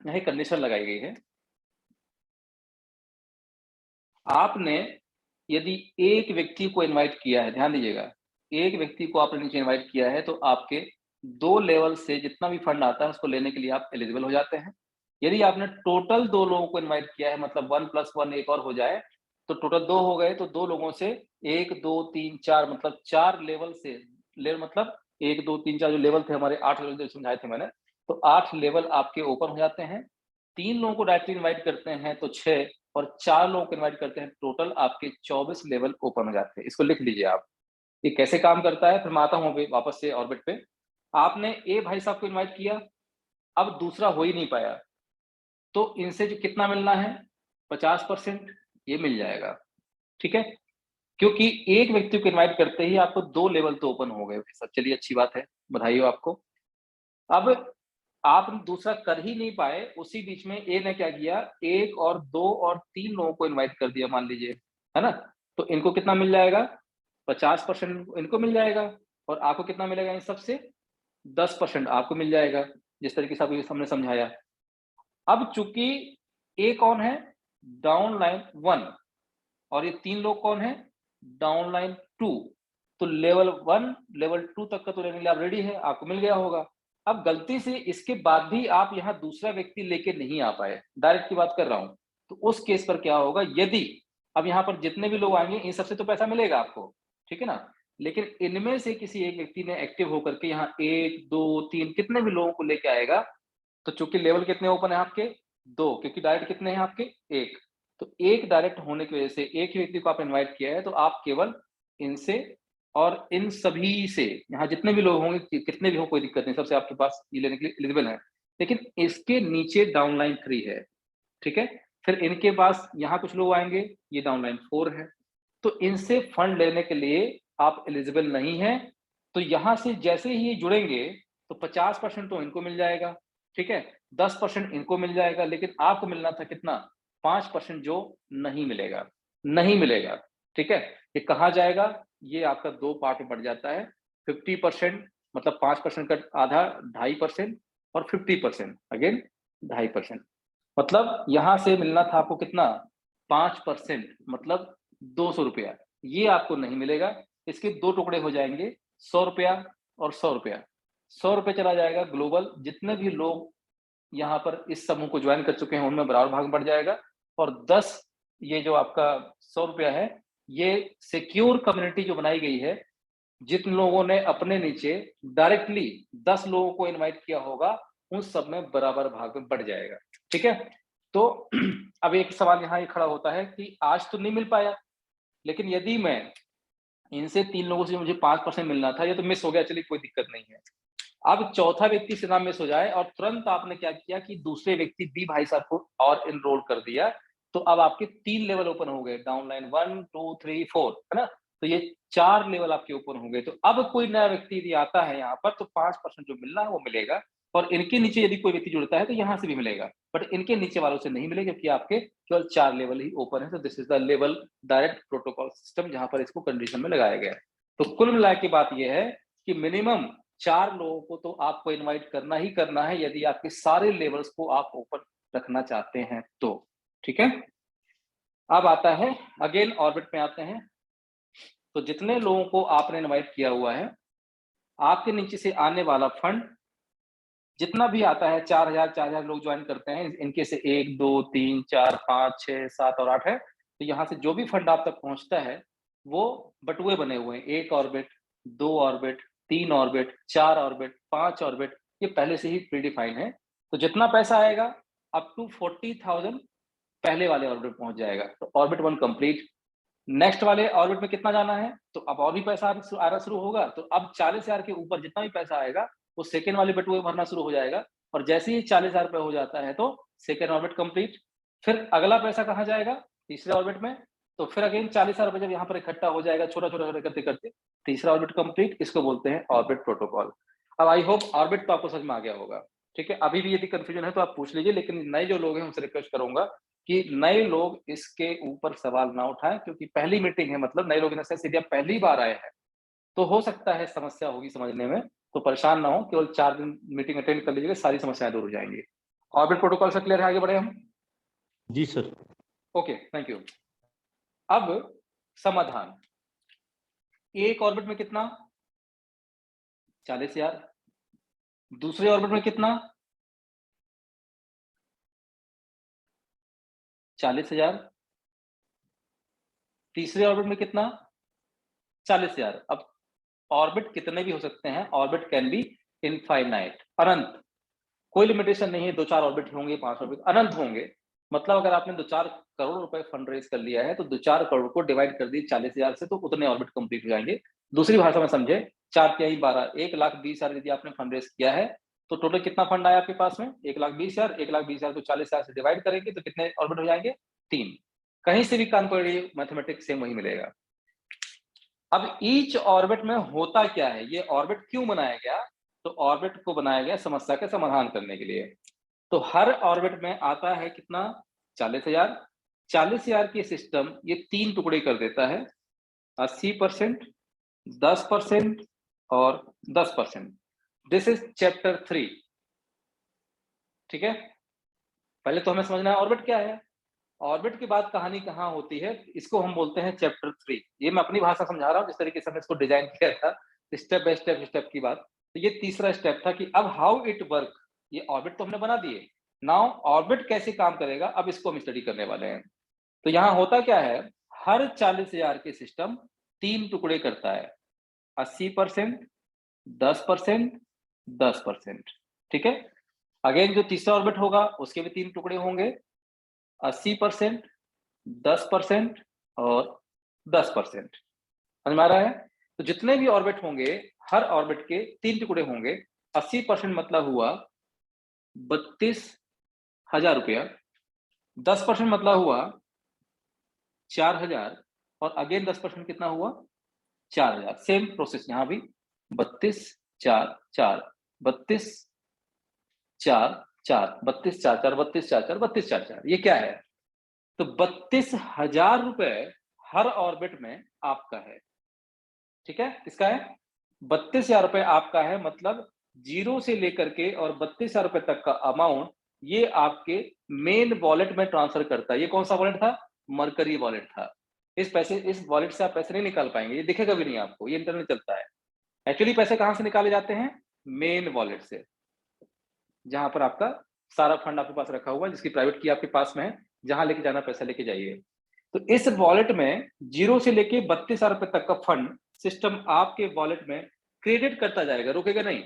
यहाँ कंडीशन लगाई गई है। आपने यदि एक व्यक्ति को इनवाइट किया है, ध्यान दीजिएगा, एक व्यक्ति को आपने नीचे इनवाइट किया है, तो आपके 2 लेवल से जितना भी फंड आता है उसको लेने के लिए आप एलिजिबल हो जाते हैं। यदि आपने टोटल 2 लोगों को इनवाइट किया है, मतलब 1 + 1 एक और हो जाए, तो टोटल 2 हो गए, तो 2 लोगों से 1, 2, 3, 4 मतलब 4 लेवल से, लेवल मतलब 1, 2, 3, 4 जो लेवल थे हमारे, 8 लेवल जो समझाए थे मैंने, तो 8 लेवल आपके ओपन हो जाते हैं। 3 लोगों को डायरेक्टली इनवाइट करते हैं तो 6, और 4 लोगों को इनवाइट करते हैं, टोटल आपके 24 लेवल ओपन हो जाते हैं। इसको लिख लीजिए आप। ये कैसे काम करता है, फिर मैं आता हूँ अभी वापस से ऑर्बिट पे। आपने ए भाई साहब को इनवाइट किया, अब दूसरा हो ही नहीं पाया, तो इनसे जो कितना मिलना है, 50% ये मिल जाएगा, ठीक है? क्योंकि एक व्यक्ति को इनवाइट करते ही आपको 2 लेवल तो ओपन हो गए भाई साहब। चलिए, अच्छी बात है, बधाई हो आपको। अब आप दूसरा कर ही नहीं पाए, उसी बीच में ए ने क्या किया, 1 और 2 और 3 लोगों को इनवाइट कर दिया मान लीजिए, है ना? तो इनको कितना मिल जाएगा, 50% इनको मिल जाएगा, और आपको कितना मिलेगा इन सबसे, 10% आपको मिल जाएगा, जिस तरीके से अभी हमने समझाया। अब चूंकि ए कौन है, डाउन लाइन 1, और ये 3 लोग कौन है, डाउन लाइन 2, तो लेवल 1 लेवल 2 तक का तो लेने के लिए आप रेडी है, आपको मिल गया होगा। अब गलती से इसके बाद भी आप यहाँ दूसरा व्यक्ति लेके नहीं आ पाए, डायरेक्ट की बात कर रहा हूँ, तो उस केस पर क्या होगा, यदि अब यहाँ पर जितने भी लोग आएंगे इन सबसे तो पैसा मिलेगा आपको, ठीक है ना? लेकिन इनमें से किसी एक व्यक्ति ने एक्टिव होकर के यहाँ 1, 2, 3 कितने भी लोगों को लेके आएगा, तो चूंकि लेवल कितने ओपन है आपके, 2, क्योंकि डायरेक्ट कितने हैं आपके, 1, तो 1 डायरेक्ट होने की वजह से एक ही व्यक्ति को आप इनवाइट किया है, तो आप केवल इनसे और इन सभी से, यहाँ जितने भी लोग होंगे, कितने भी हो कोई दिक्कत नहीं, सबसे आपके पास ये लेने के लिए एलिजिबल है। लेकिन इसके नीचे डाउन लाइन 3 है, ठीक है? फिर इनके पास यहाँ कुछ लोग आएंगे, ये डाउन लाइन 4 है, तो इनसे फंड लेने के लिए आप एलिजिबल नहीं है। तो यहाँ से जैसे ही ये जुड़ेंगे, तो 50% तो इनको मिल जाएगा, ठीक है? 10% इनको मिल जाएगा, लेकिन आपको मिलना था कितना, 5% जो नहीं मिलेगा, नहीं मिलेगा, ठीक है? ये कहाँ जाएगा, ये आपका 2 पार्ट में बढ़ जाता है। 50% मतलब 5% का आधा 2.5%, और 50% अगेन 2.5%, मतलब यहाँ से मिलना था आपको कितना, 5% मतलब 200 रुपया, ये आपको नहीं मिलेगा। इसके 2 टुकड़े हो जाएंगे, 100 रुपया और 100 रुपया। 100 रुपये चला जाएगा ग्लोबल, जितने भी लोग यहाँ पर इस समूह को ज्वाइन कर चुके हैं उनमें बराबर भाग बढ़ जाएगा, और 10 ये जो आपका 100 रुपया है, ये सिक्योर कम्युनिटी जो बनाई गई है, जिन लोगों ने अपने नीचे डायरेक्टली 10 लोगों को इनवाइट किया होगा, उन सब में बराबर भाग में बढ़ जाएगा, ठीक है? तो अब एक सवाल यहाँ ये खड़ा होता है कि आज तो नहीं मिल पाया, लेकिन यदि मैं इनसे 3 लोगों से मुझे 5% मिलना था, ये तो मिस हो गया, चलिए कोई दिक्कत नहीं है। अब चौथा व्यक्ति से ना मिस हो जाए, और तुरंत आपने क्या किया कि दूसरे व्यक्ति बी भाई साहब को और एनरोल कर दिया, तो अब आपके 3 लेवल ओपन हो गए, डाउन लाइन 1, 2, 3, 4, है ना? तो ये 4 लेवल आपके ओपन हो गए। तो अब कोई नया व्यक्ति यदि आता है यहाँ पर, तो 5% जो मिलना है वो मिलेगा, और इनके नीचे यदि कोई व्यक्ति जुड़ता है तो यहाँ से भी मिलेगा, बट इनके नीचे वालों से नहीं मिलेगा, क्योंकि आपके केवल 4 लेवल ही ओपन है। तो this is the level direct protocol system, जहां पर इसको कंडीशन में लगाया गया है। तो कुल मिला के बात यह है कि मिनिमम 4 लोगों को तो आपको इनवाइट करना ही करना है यदि आपके सारे लेवल्स को आप ओपन रखना चाहते हैं तो। ठीक है, अब आता है अगेन ऑर्बिट में आते हैं। तो जितने लोगों को आपने इनवाइट किया हुआ है, आपके नीचे से आने वाला फंड जितना भी आता है, 4000 लोग ज्वाइन करते हैं, इनके से 1 2 3 4 5 6 7 और 8 है। तो यहाँ से जो भी फंड आप तक पहुंचता है वो बटुए बने हुए हैं, 1 orbit, 2 orbit, 3 orbit, 4 orbit, 5 orbit, ये पहले से ही प्रीडिफाइन है। तो जितना पैसा आएगा अप टू 40,000 पहले वाले ऑर्बिट पहुंच जाएगा। तो ऑर्बिट 1 कंप्लीट। नेक्स्ट वाले ऑर्बिट में कितना जाना है, तो अब और भी पैसा आना शुरू होगा। तो अब 40,000 के ऊपर जितना भी पैसा आएगा वो सेकेंड वाले बटुए भरना शुरू हो जाएगा। और जैसे ही 40,000 रुपए हो जाता है तो सेकेंड ऑर्बिट कंप्लीट। फिर अगला पैसा कहाँ जाएगा, तीसरे ऑर्बिट में। तो फिर अगेन 40,000 रुपए जब यहाँ पर इकट्ठा हो जाएगा, छोटा छोटा करते करते तीसरा ऑर्बिट कंप्लीट, इसको बोलते हैं ऑर्बिट प्रोटोकॉल। अब आई होप ऑर्बिट तो आपको समझ में आ गया होगा। ठीक है, अभी भी यदि कंफ्यूजन है तो आप पूछ लीजिए, लेकिन नए जो लोग हैं उनसे रिक्वेस्ट करूंगा कि नए लोग इसके ऊपर सवाल ना उठाएं, क्योंकि पहली मीटिंग है, मतलब नए लोग इन सेंस यदि आप पहली बार आए हैं तो हो सकता है समस्या होगी समझने में। तो परेशान ना हो, केवल 4 दिन मीटिंग अटेंड कर लीजिएगा, सारी समस्याएं दूर हो जाएंगी। ऑर्बिट प्रोटोकॉल से क्लियर है, आगे बढ़े हम? जी सर। Okay, thank you. अब समाधान, एक ऑर्बिट में कितना, 40,000। दूसरे ऑर्बिट में कितना, 40,000। तीसरे ऑर्बिट में कितना, 40,000। अब ऑर्बिट कितने भी हो सकते हैं, ऑर्बिट कैन बी इनफाइनाइट, अनंत, कोई लिमिटेशन नहीं है। 2-4 ऑर्बिट होंगे, 5 ऑर्बिट, अनंत होंगे। मतलब अगर आपने 2-4 करोड़ रुपए फंड रेज कर लिया है तो 2-4 करोड़ को डिवाइड कर दिए 40,000 से, तो उतने ऑर्बिट कंप्लीट हो जाएंगे। दूसरी भाषा में समझे, 4 तिहाई 12, 1,20,000 यदि आपने फंड रेज किया है तो टोटल कितना फंड आया आपके पास में, 1,20,000। 1,20,000 को 40,000 से डिवाइड करेंगे तो कितने ऑर्बिट हो जाएंगे, 3। कहीं से भी काम करिए, मैथमेटिक्स सेम वही मिलेगा। अब ईच ऑर्बिट में होता क्या है, ये ऑर्बिट क्यों बनाया गया, तो ऑर्बिट को बनाया गया समस्या का समाधान करने के लिए। तो हर ऑर्बिट में आता है कितना, 40,000। 40,000 की सिस्टम ये 3 टुकड़े कर देता है, 80%, 10% और 10%। This is chapter 3। ठीक है, पहले तो हमें समझना है ऑर्बिट क्या है। ऑर्बिट के बाद कहानी कहाँ होती है, इसको हम बोलते हैं चैप्टर 3। ये मैं अपनी भाषा समझा रहा हूँ, जिस तरीके से हमने इसको डिजाइन किया था, स्टेप बाय स्टेप की बात। तो ये तीसरा स्टेप था कि अब हाउ इट वर्क। ये ऑर्बिट तो हमने बना दिए, नाउ ऑर्बिट कैसे काम करेगा, अब इसको हम स्टडी करने वाले हैं। तो यहाँ होता क्या है, हर 40,000 के सिस्टम 3 टुकड़े करता है, 80%, 10%, 10%। ठीक है, अगेन जो तीसरा ऑर्बिट होगा उसके भी 3 टुकड़े होंगे, 80%, 10% और 10%। समझ में आ रहा है? तो जितने भी ऑर्बिट होंगे, हर ऑर्बिट के 3 टुकड़े होंगे। 80% मतलब हुआ 32,000 रुपया, 10% मतलब हुआ 4,000 और अगेन 10% कितना हुआ, 4,000। सेम प्रोसेस यहाँ भी, 32 4 4 32 4 4 32 4 4 32 4 4 32 4 4। ये क्या है, तो 32,000 रुपए हर ऑर्बिट में आपका है। ठीक है, किसका है, 32,000 रुपए आपका है। मतलब 0 से लेकर के और 32,000 रुपए तक का अमाउंट ये आपके मेन वॉलेट में ट्रांसफर करता है। ये कौन सा वॉलेट था, मरकरी वॉलेट था। इस वॉलेट से आप पैसे नहीं निकाल पाएंगे, ये दिखेगा भी नहीं आपको, ये इंटरनेट चलता है। एक्चुअली पैसे कहां से निकाले जाते हैं, मेन वॉलेट से, जहां पर आपका सारा फंड आपके पास रखा हुआ है, जिसकी प्राइवेट की आपके पास में है, जहां लेके जाना पैसा लेके जाइए। तो इस वॉलेट में 0 से लेके 32,000 रुपए तक का फंड सिस्टम आपके वॉलेट में क्रेडिट करता जाएगा, रुकेगा नहीं।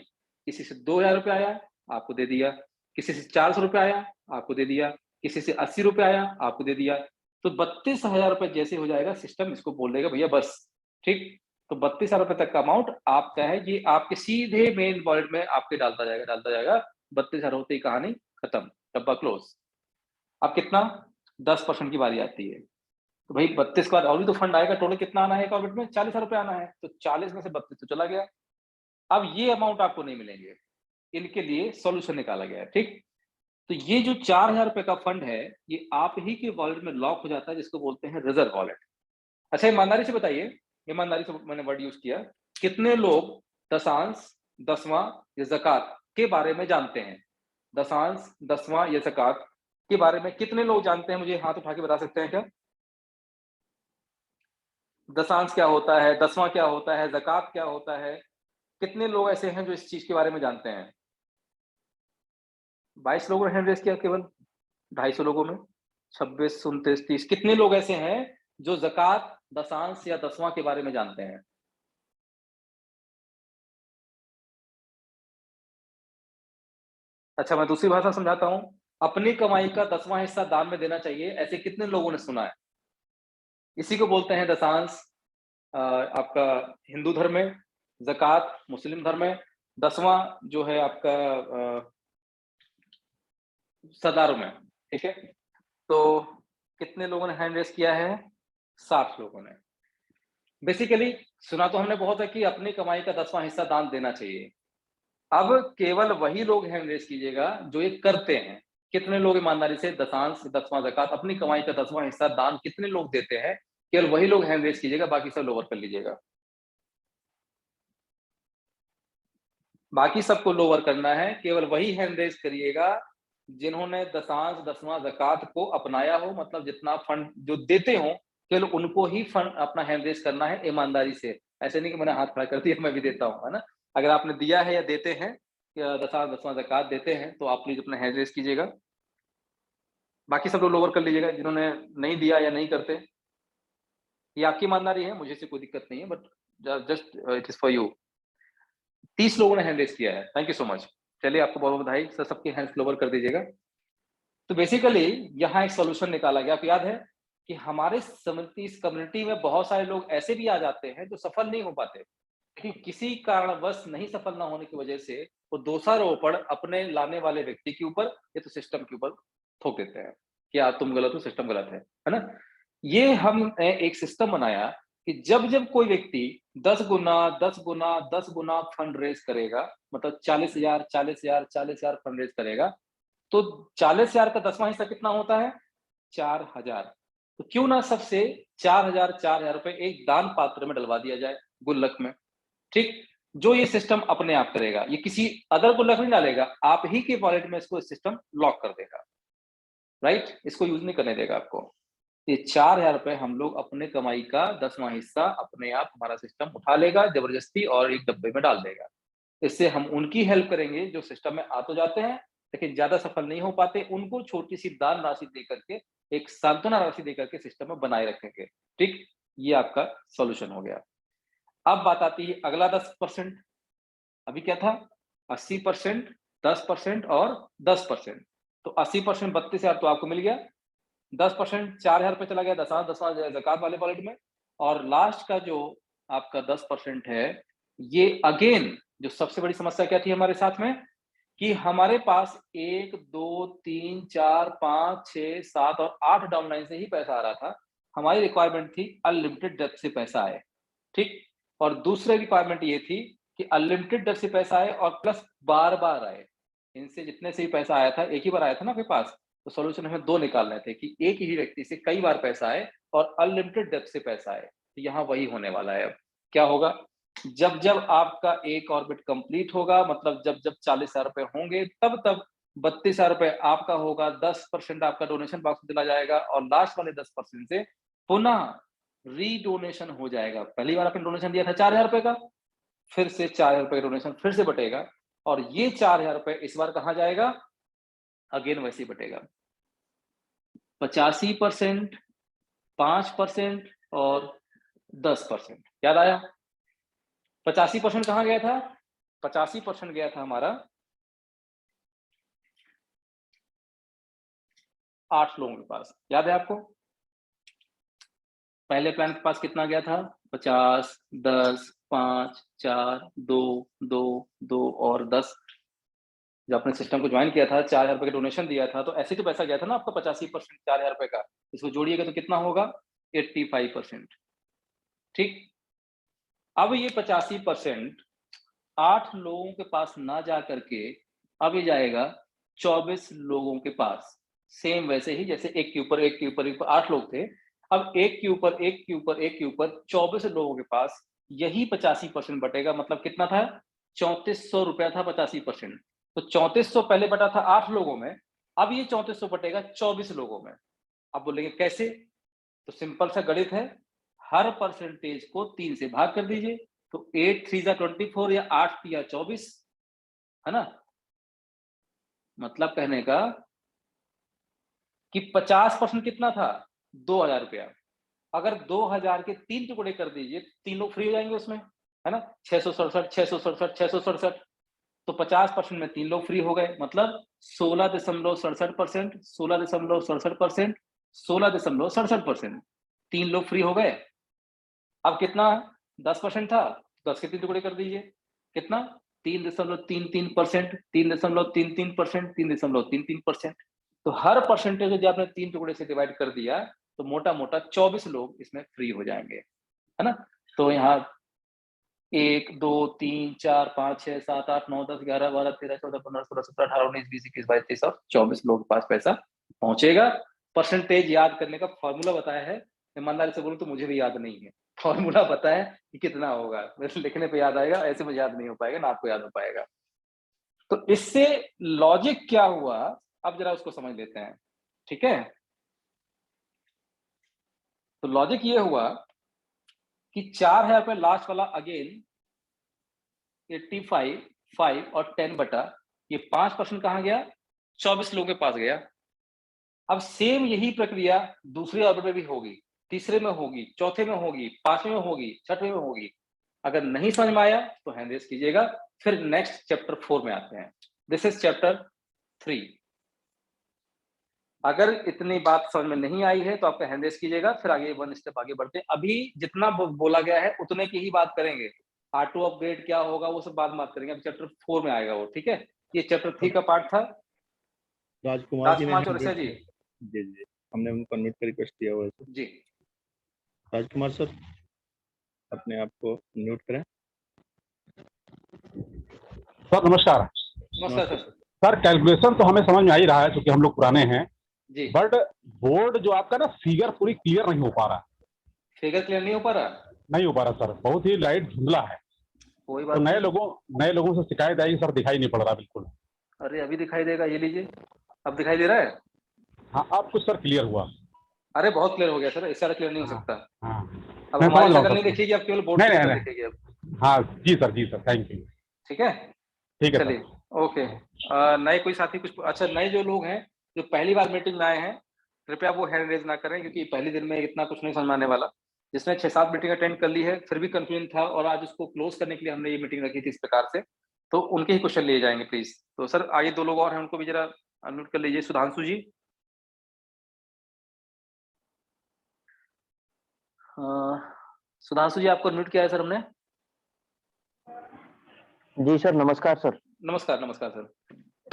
किसी से 2,000 रुपए आया आपको दे दिया, किसी से 400 रुपए आया आपको दे दिया, किसी से 80 रुपए आया आपको दे दिया। तो 32,000 रुपए जैसे हो जाएगा, सिस्टम इसको बोल देगा भैया बस, ठीक। तो 32,000 रुपए तक का अमाउंट आपका है, ये आपके सीधे मेन वॉलेट में आपके डालता जाएगा। 32,000 होते ही कहानी खत्म, डब्बा क्लोज। अब कितना, 10% की बारी आती है। तो भाई 32 के बाद और भी तो फंड आएगा, टोटल कितना आना है एक ऑर्बिट में, 40,000 रुपए आना है। तो 40 में से 32 तो चला गया। अब ये अमाउंट आपको नहीं मिलेंगे, इनके लिए सॉल्यूशन निकाला गया है, ठीक। तो ये जो 4,000 रुपए का फंड है, ये आप ही के वॉलेट में लॉक हो जाता है, जिसको बोलते हैं रिजर्व वॉलेट। अच्छा ईमानदारी से बताइए, ईमानदारी से मैंने वर्ड यूज किया, कितने लोग दशांश, दसवां या ज़कात के बारे में जानते हैं? दशांश, दसवां या ज़कात के बारे में कितने लोग जानते हैं? मुझे हाथ उठा के बता सकते हैं क्या? दशांश क्या होता है, दसवां क्या होता है, ज़कात क्या होता है? कितने लोग ऐसे हैं जो इस चीज के बारे में जानते हैं? 22 लोगों ने हैंड रेस किया केवल 250 लोगों में। 26, 29, 30 कितने लोग ऐसे हैं जो ज़कात, दशांश या दसवां के बारे में जानते हैं? अच्छा, मैं दूसरी भाषा समझाता हूं। अपनी कमाई का 10वां हिस्सा दान में देना चाहिए, ऐसे कितने लोगों ने सुना है? इसी को बोलते हैं दशांश आपका हिंदू धर्म में, ज़कात मुस्लिम धर्म में, 10वां जो है आपका सरदारों में। ठीक है, तो कितने लोगों ने हैंड रेस किया है? 60 लोगों ने। बेसिकली सुना तो हमने बहुत है कि अपनी कमाई का 10वां हिस्सा दान देना चाहिए। अब केवल वही लोग हैंड रेस कीजिएगा जो ये करते हैं। कितने लोग ईमानदारी से दशांश, 10वां ज़कात, अपनी कमाई का 10वां हिस्सा दान कितने लोग देते हैं? केवल वही लोग हैंड रेस कीजिएगा, बाकी सब लोअर कर लीजिएगा। बाकी सबको लोअर करना है, केवल वही हैंड रेस करिएगा जिन्होंने दशांश, 10वां ज़कात को अपनाया हो, मतलब जितना फंड जो देते हो, केवल उनको ही फंड अपना हैंड रेस करना है ईमानदारी से। ऐसे नहीं कि मैंने हाथ खड़ा कर दिया मैं भी देता हूँ, है ना? अगर आपने दिया है या देते हैं, या दशांश, 10वां ज़कात देते हैं, तो आप प्लीज अपना हैंड रेस कीजिएगा। बाकी सब लोग लोअर कर लीजिएगा जिन्होंने नहीं दिया या नहीं करते। ये आपकी ईमानदारी है, मुझे से कोई दिक्कत नहीं है, but just it is for you. 30 लोगों ने हैंड रेस किया है, थैंक यू सो मच। चलिए, आपको बहुत बहुत बधाई सर, सबके हैंड्स लोअर कर दीजिएगा। तो बेसिकली यहाँ एक सॉल्यूशन निकाला गया। आपको याद है कि हमारे समिति, इस कम्युनिटी में बहुत सारे लोग ऐसे भी आ जाते हैं जो सफल नहीं हो पाते, लेकिन किसी कारणवश नहीं सफल ना होने की वजह से वो दोषारोपण अपने लाने वाले व्यक्ति के ऊपर या तो सिस्टम के ऊपर थोप देते हैं कि यार तुम गलत हो, सिस्टम गलत है ना? ये हमने एक सिस्टम बनाया कि जब जब कोई व्यक्ति 10 गुना 10 गुना 10 गुना फंड रेज करेगा, मतलब 40,000 40,000 40,000 फंड रेज करेगा, तो 40,000 का 10वां हिस्सा कितना होता है? 4,000। तो क्यों ना सबसे 4,000 4,000 रुपए एक दान पात्र में डलवा दिया जाए, गुल्लक में। ठीक, जो ये सिस्टम अपने आप करेगा, ये किसी अदर गुल्लक नहीं डालेगा, आप ही के वॉलेट में इसको सिस्टम लॉक कर देगा, राइट? इसको यूज नहीं करने देगा आपको। ये 4,000 रुपए हम लोग अपने कमाई का 10वां हिस्सा अपने आप हमारा सिस्टम उठा लेगा जबरदस्ती और एक डब्बे में डाल देगा। इससे हम उनकी हेल्प करेंगे जो सिस्टम में आ तो जाते हैं लेकिन ज्यादा सफल नहीं हो पाते, उनको छोटी सी दान राशि दे करके, एक सांत्वना राशि दे करके सिस्टम में बनाए रखेंगे। ठीक, ये आपका सॉल्यूशन हो गया। अब बात आती है अगला 10%। अभी क्या था? 80%, 10% और 10%। तो 80% 32,000 तो आपको मिल गया, 10% 4,000 रुपये चला गया दशा ज़कात वाले वॉलेट में, और लास्ट का जो आपका 10% है, ये अगेन जो सबसे बड़ी समस्या क्या थी हमारे साथ में, कि हमारे पास 1, 2, 3, 4, 5, 6, 7 और 8 डाउनलाइन से ही पैसा आ रहा था। हमारी रिक्वायरमेंट थी अनलिमिटेड डेप्थ से पैसा आए, ठीक? और दूसरी रिक्वायरमेंट ये थी कि अनलिमिटेड डेप्थ से पैसा आए और प्लस बार-बार आए। इनसे जितने से भी पैसा आया था, एक ही बार आया था ना आपके पास, तो सॉल्यूशन हमें 2 निकालने थे कि एक ही व्यक्ति से कई बार पैसा आए और अनलिमिटेड डेप्थ से पैसा आए। तो यहाँ वही होने वाला है अब। क्या होगा? जब जब आपका एक ऑर्बिट कंप्लीट होगा, मतलब जब जब 40,000 रुपए होंगे, तब तब 32,000 रुपए आपका होगा, 10% आपका डोनेशन बॉक्स में चला जाएगा और लास्ट वाले 10% से पुनः रीडोनेशन हो जाएगा। पहली बार आपने डोनेशन दिया था 4,000 रुपए का, फिर से 4,000 रुपए का डोनेशन फिर से बटेगा और ये 4,000 रुपए इस बार कहाँ जाएगा? अगेन वैसे ही बटेगा। 85%, 5% और 10%। याद आया? 85% कहाँ गया था? 85% गया था हमारा 8 लोगों के पास। याद है आपको? पहले प्लान के पास कितना गया था? 50, 10, 5, 4, 2, 2, 2 और 10। जब आपने सिस्टम को ज्वाइन किया था, 4,000 रुपए का डोनेशन दिया था, तो ऐसे तो पैसा गया था ना आपका 85% 4,000 रुपए का। इसको जोड़िएगा तो कितना होगा? 85%। ठीक? अब ये 85% 8 लोगों के पास ना जा करके अब ये जाएगा 24 लोगों के पास। सेम वैसे ही जैसे एक के ऊपर 8 लोग थे, अब एक के ऊपर 24 लोगों के पास यही 85% बटेगा, मतलब कितना था? 3400 रुपया था 85%। तो 3400 पहले बटा था 8 लोगों में, अब ये 3400 बटेगा 24 लोगों में। अब बोलेंगे कैसे? तो सिंपल सा गणित है, हर परसेंटेज को 3 से भाग कर दीजिए। तो 8 3 जा 24 या 8 3 24, है ना? मतलब कहने का कि 50% कितना था? 2000 रुपया। अगर 2000 के 3 टुकड़े कर दीजिए, 3 लोग फ्री हो जाएंगे उसमें, है ना? 667 तो 50% में 3 लोग फ्री हो गए, मतलब 16.67%, 16.67%, 16.67%, 3 लोग फ्री हो गए। अब कितना 10% था, 10 के 3 टुकड़े कर दीजिए, कितना? 3.33%, 3.33%, 3.33%। तो हर परसेंटेज यदि आपने 3 टुकड़े से डिवाइड कर दिया तो मोटा-मोटा 24 लोग इसमें फ्री हो जाएंगे, है ना? तो यहाँ 1 2 3 4 5 6 7 8 9 10 11 12 13 14 15 16 17 18 19 20 21 22 23 और 24 लोगों के पास पैसा पहुंचेगा। परसेंटेज याद करने का फॉर्मूला बताया है, ईमानदारी से बोलूं तो मुझे भी याद नहीं है। फॉर्मूला पता है कि कितना होगा, वैसे लिखने पे याद आएगा, ऐसे में याद नहीं हो पाएगा, ना आपको याद हो पाएगा। तो इससे लॉजिक क्या हुआ, अब जरा उसको समझ लेते हैं, ठीक है? तो लॉजिक ये हुआ कि 4000 रुपए लास्ट वाला अगेन 85 5 और 10 बटा ये 5% कहां गया? 24 लोगों के पास गया। अब सेम यही प्रक्रिया दूसरे ऑर्डर में भी होगी, तीसरे में होगी, चौथे में होगी, पांचवें में होगी, छठवें में होगी। अगर नहीं समझ में आया तो हैंड रेज कीजिएगा, फिर नेक्स्ट चैप्टर 4 में आते हैं। This is chapter 3। अगर इतनी बात समझ में नहीं आई है तो आपका हैंड रेज कीजिएगा, फिर आगे 1 स्टेप आगे बढ़ते हैं। अभी जितना बोला गया है उतने की ही बात करेंगे। ऑटो अपग्रेड क्या होगा वो सब बाद में बात करेंगे, अब चैप्टर 4 में आएगा वो, ठीक है? ये चैप्टर 3 का पार्ट था। राजकुमार जी ने राजकुमार चौरसिया जी, जी जी, हमने उनको अनम्यूट का रिक्वेस्ट किया हुआ है। जी राजकुमार सर, अपने आप को म्यूट करें। सर नमस्कार। नमस्कार सर। सर कैलकुलेशन तो हमें समझ में आ ही रहा है क्योंकि हम लोग पुराने हैं, जी बट बोर्ड जो आपका ना फिगर पूरी क्लियर नहीं हो पा रहा। फिगर क्लियर नहीं हो पा रहा? नहीं हो पा रहा सर, बहुत ही लाइट धुंधला है। कोई तो बात नए लोगों से शिकायत आई सर, दिखाई नहीं पड़ रहा बिल्कुल। अरे अभी दिखाई देगा, ये लीजिए, अब दिखाई दे रहा है। हाँ अब कुछ सर क्लियर हुआ। अरे बहुत क्लियर हो गया सर, इससे ज्यादा क्लियर नहीं हो हाँ सकता। हाँ, अब मैं समझ हमारी रहा हूँ शक्ल सर। नहीं देखिएगी, अब केवल बोर्ड नहीं की नहीं शक्ल नहीं, देखिएगी अब। हाँ जी सर, थैंक यू। ठीक है, ठीक है सर। चलिए ओके। नए कोई साथी कुछ, अच्छा नए जो लोग हैं जो पहली बार मीटिंग में आए हैं, कृपया वो हैंड रेज ना करें, क्योंकि पहले दिन में इतना कुछ नहीं समझ में आने वाला। जिसने 6-7 मीटिंग अटेंड कर ली है फिर भी कंफ्यूजन था, और आज उसको क्लोज करने के लिए हमने ये मीटिंग रखी थी इस प्रकार से, तो उनके ही क्वेश्चन लिए जाएंगे प्लीज। तो सर आगे 2 लोग और हैं, उनको भी जरा अनम्यूट कर लीजिए। सुधांशु जी, सुधांशु जी आपको अनम्यूट किया है सर हमने। जी सर, नमस्कार सर। नमस्कार नमस्कार सर।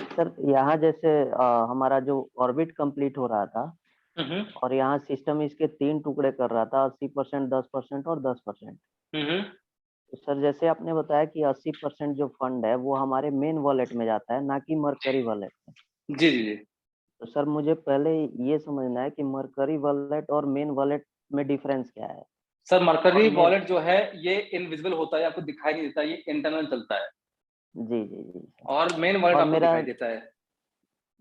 सर यहाँ जैसे हमारा जो ऑर्बिट कंप्लीट हो रहा था हम्म और यहाँ सिस्टम इसके 3 टुकड़े कर रहा था, 80%, 10% और 10%। हम्म तो सर जैसे आपने बताया कि 80% जो फंड है वो हमारे मेन वॉलेट में जाता है, ना कि मरकरी वॉलेट में। जी जी जी। तो सर मुझे पहले ये समझना है कि मरकरी वॉलेट और मेन वॉलेट में डिफरेंस क्या है? सर मरकरी और वॉलेट जो है ये इनविजिबल होता है, आपको दिखाई नहीं देता, ये इंटरनल चलता है। जी जी जी सर। और मेन वॉलेट और आपको मेरा दिखाई देता है।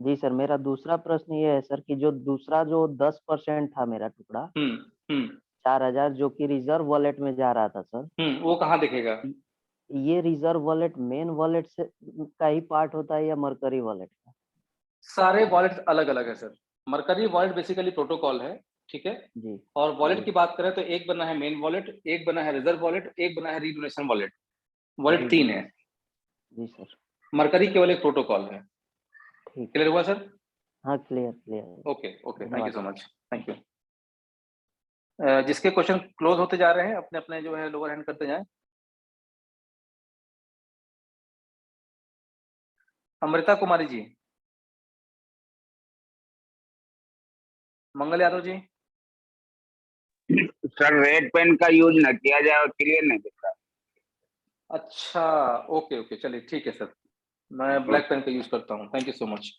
जी सर, मेरा दूसरा प्रश्न ये है सर कि जो दूसरा जो 10% था मेरा टुकड़ा, हम्म 4000, जो कि रिजर्व वॉलेट में जा रहा था सर, वो कहाँ दिखेगा? ये रिजर्व वॉलेट मेन वॉलेट से का ही पार्ट होता है या मरकरी वॉलेट का? सारे वॉलेट अलग अलग है sir. Mercury wallet basically protocol है, ठीक है? जी और वॉलेट जी की बात करें तो एक बना है मेन वॉलेट, एक बना है रिजर्व वॉलेट, एक बना है रीडोनेशन वॉलेट। वॉलेट जी 3 जी है। जी सर, मरकरी केवल एक प्रोटोकॉल है। ठीक है। क्लियर हुआ सर? हाँ clear clear. Okay okay, thank you धन्यवाद so sir. Much, thank you. जिसके क्वेश्चन क्लोज होते जा रहे हैं अपने अपने जो है लोअर हैंड करते जाएं। अमृता कुमारी जी, मंगल Yadav ji. Sir red pen का यूज ना किया जाए, और क्लियर नहीं दिखता। अच्छा ओके ओके, चलिए ठीक है सर, मैं ब्लैक पेन का यूज करता हूँ, थैंक यू सो मच।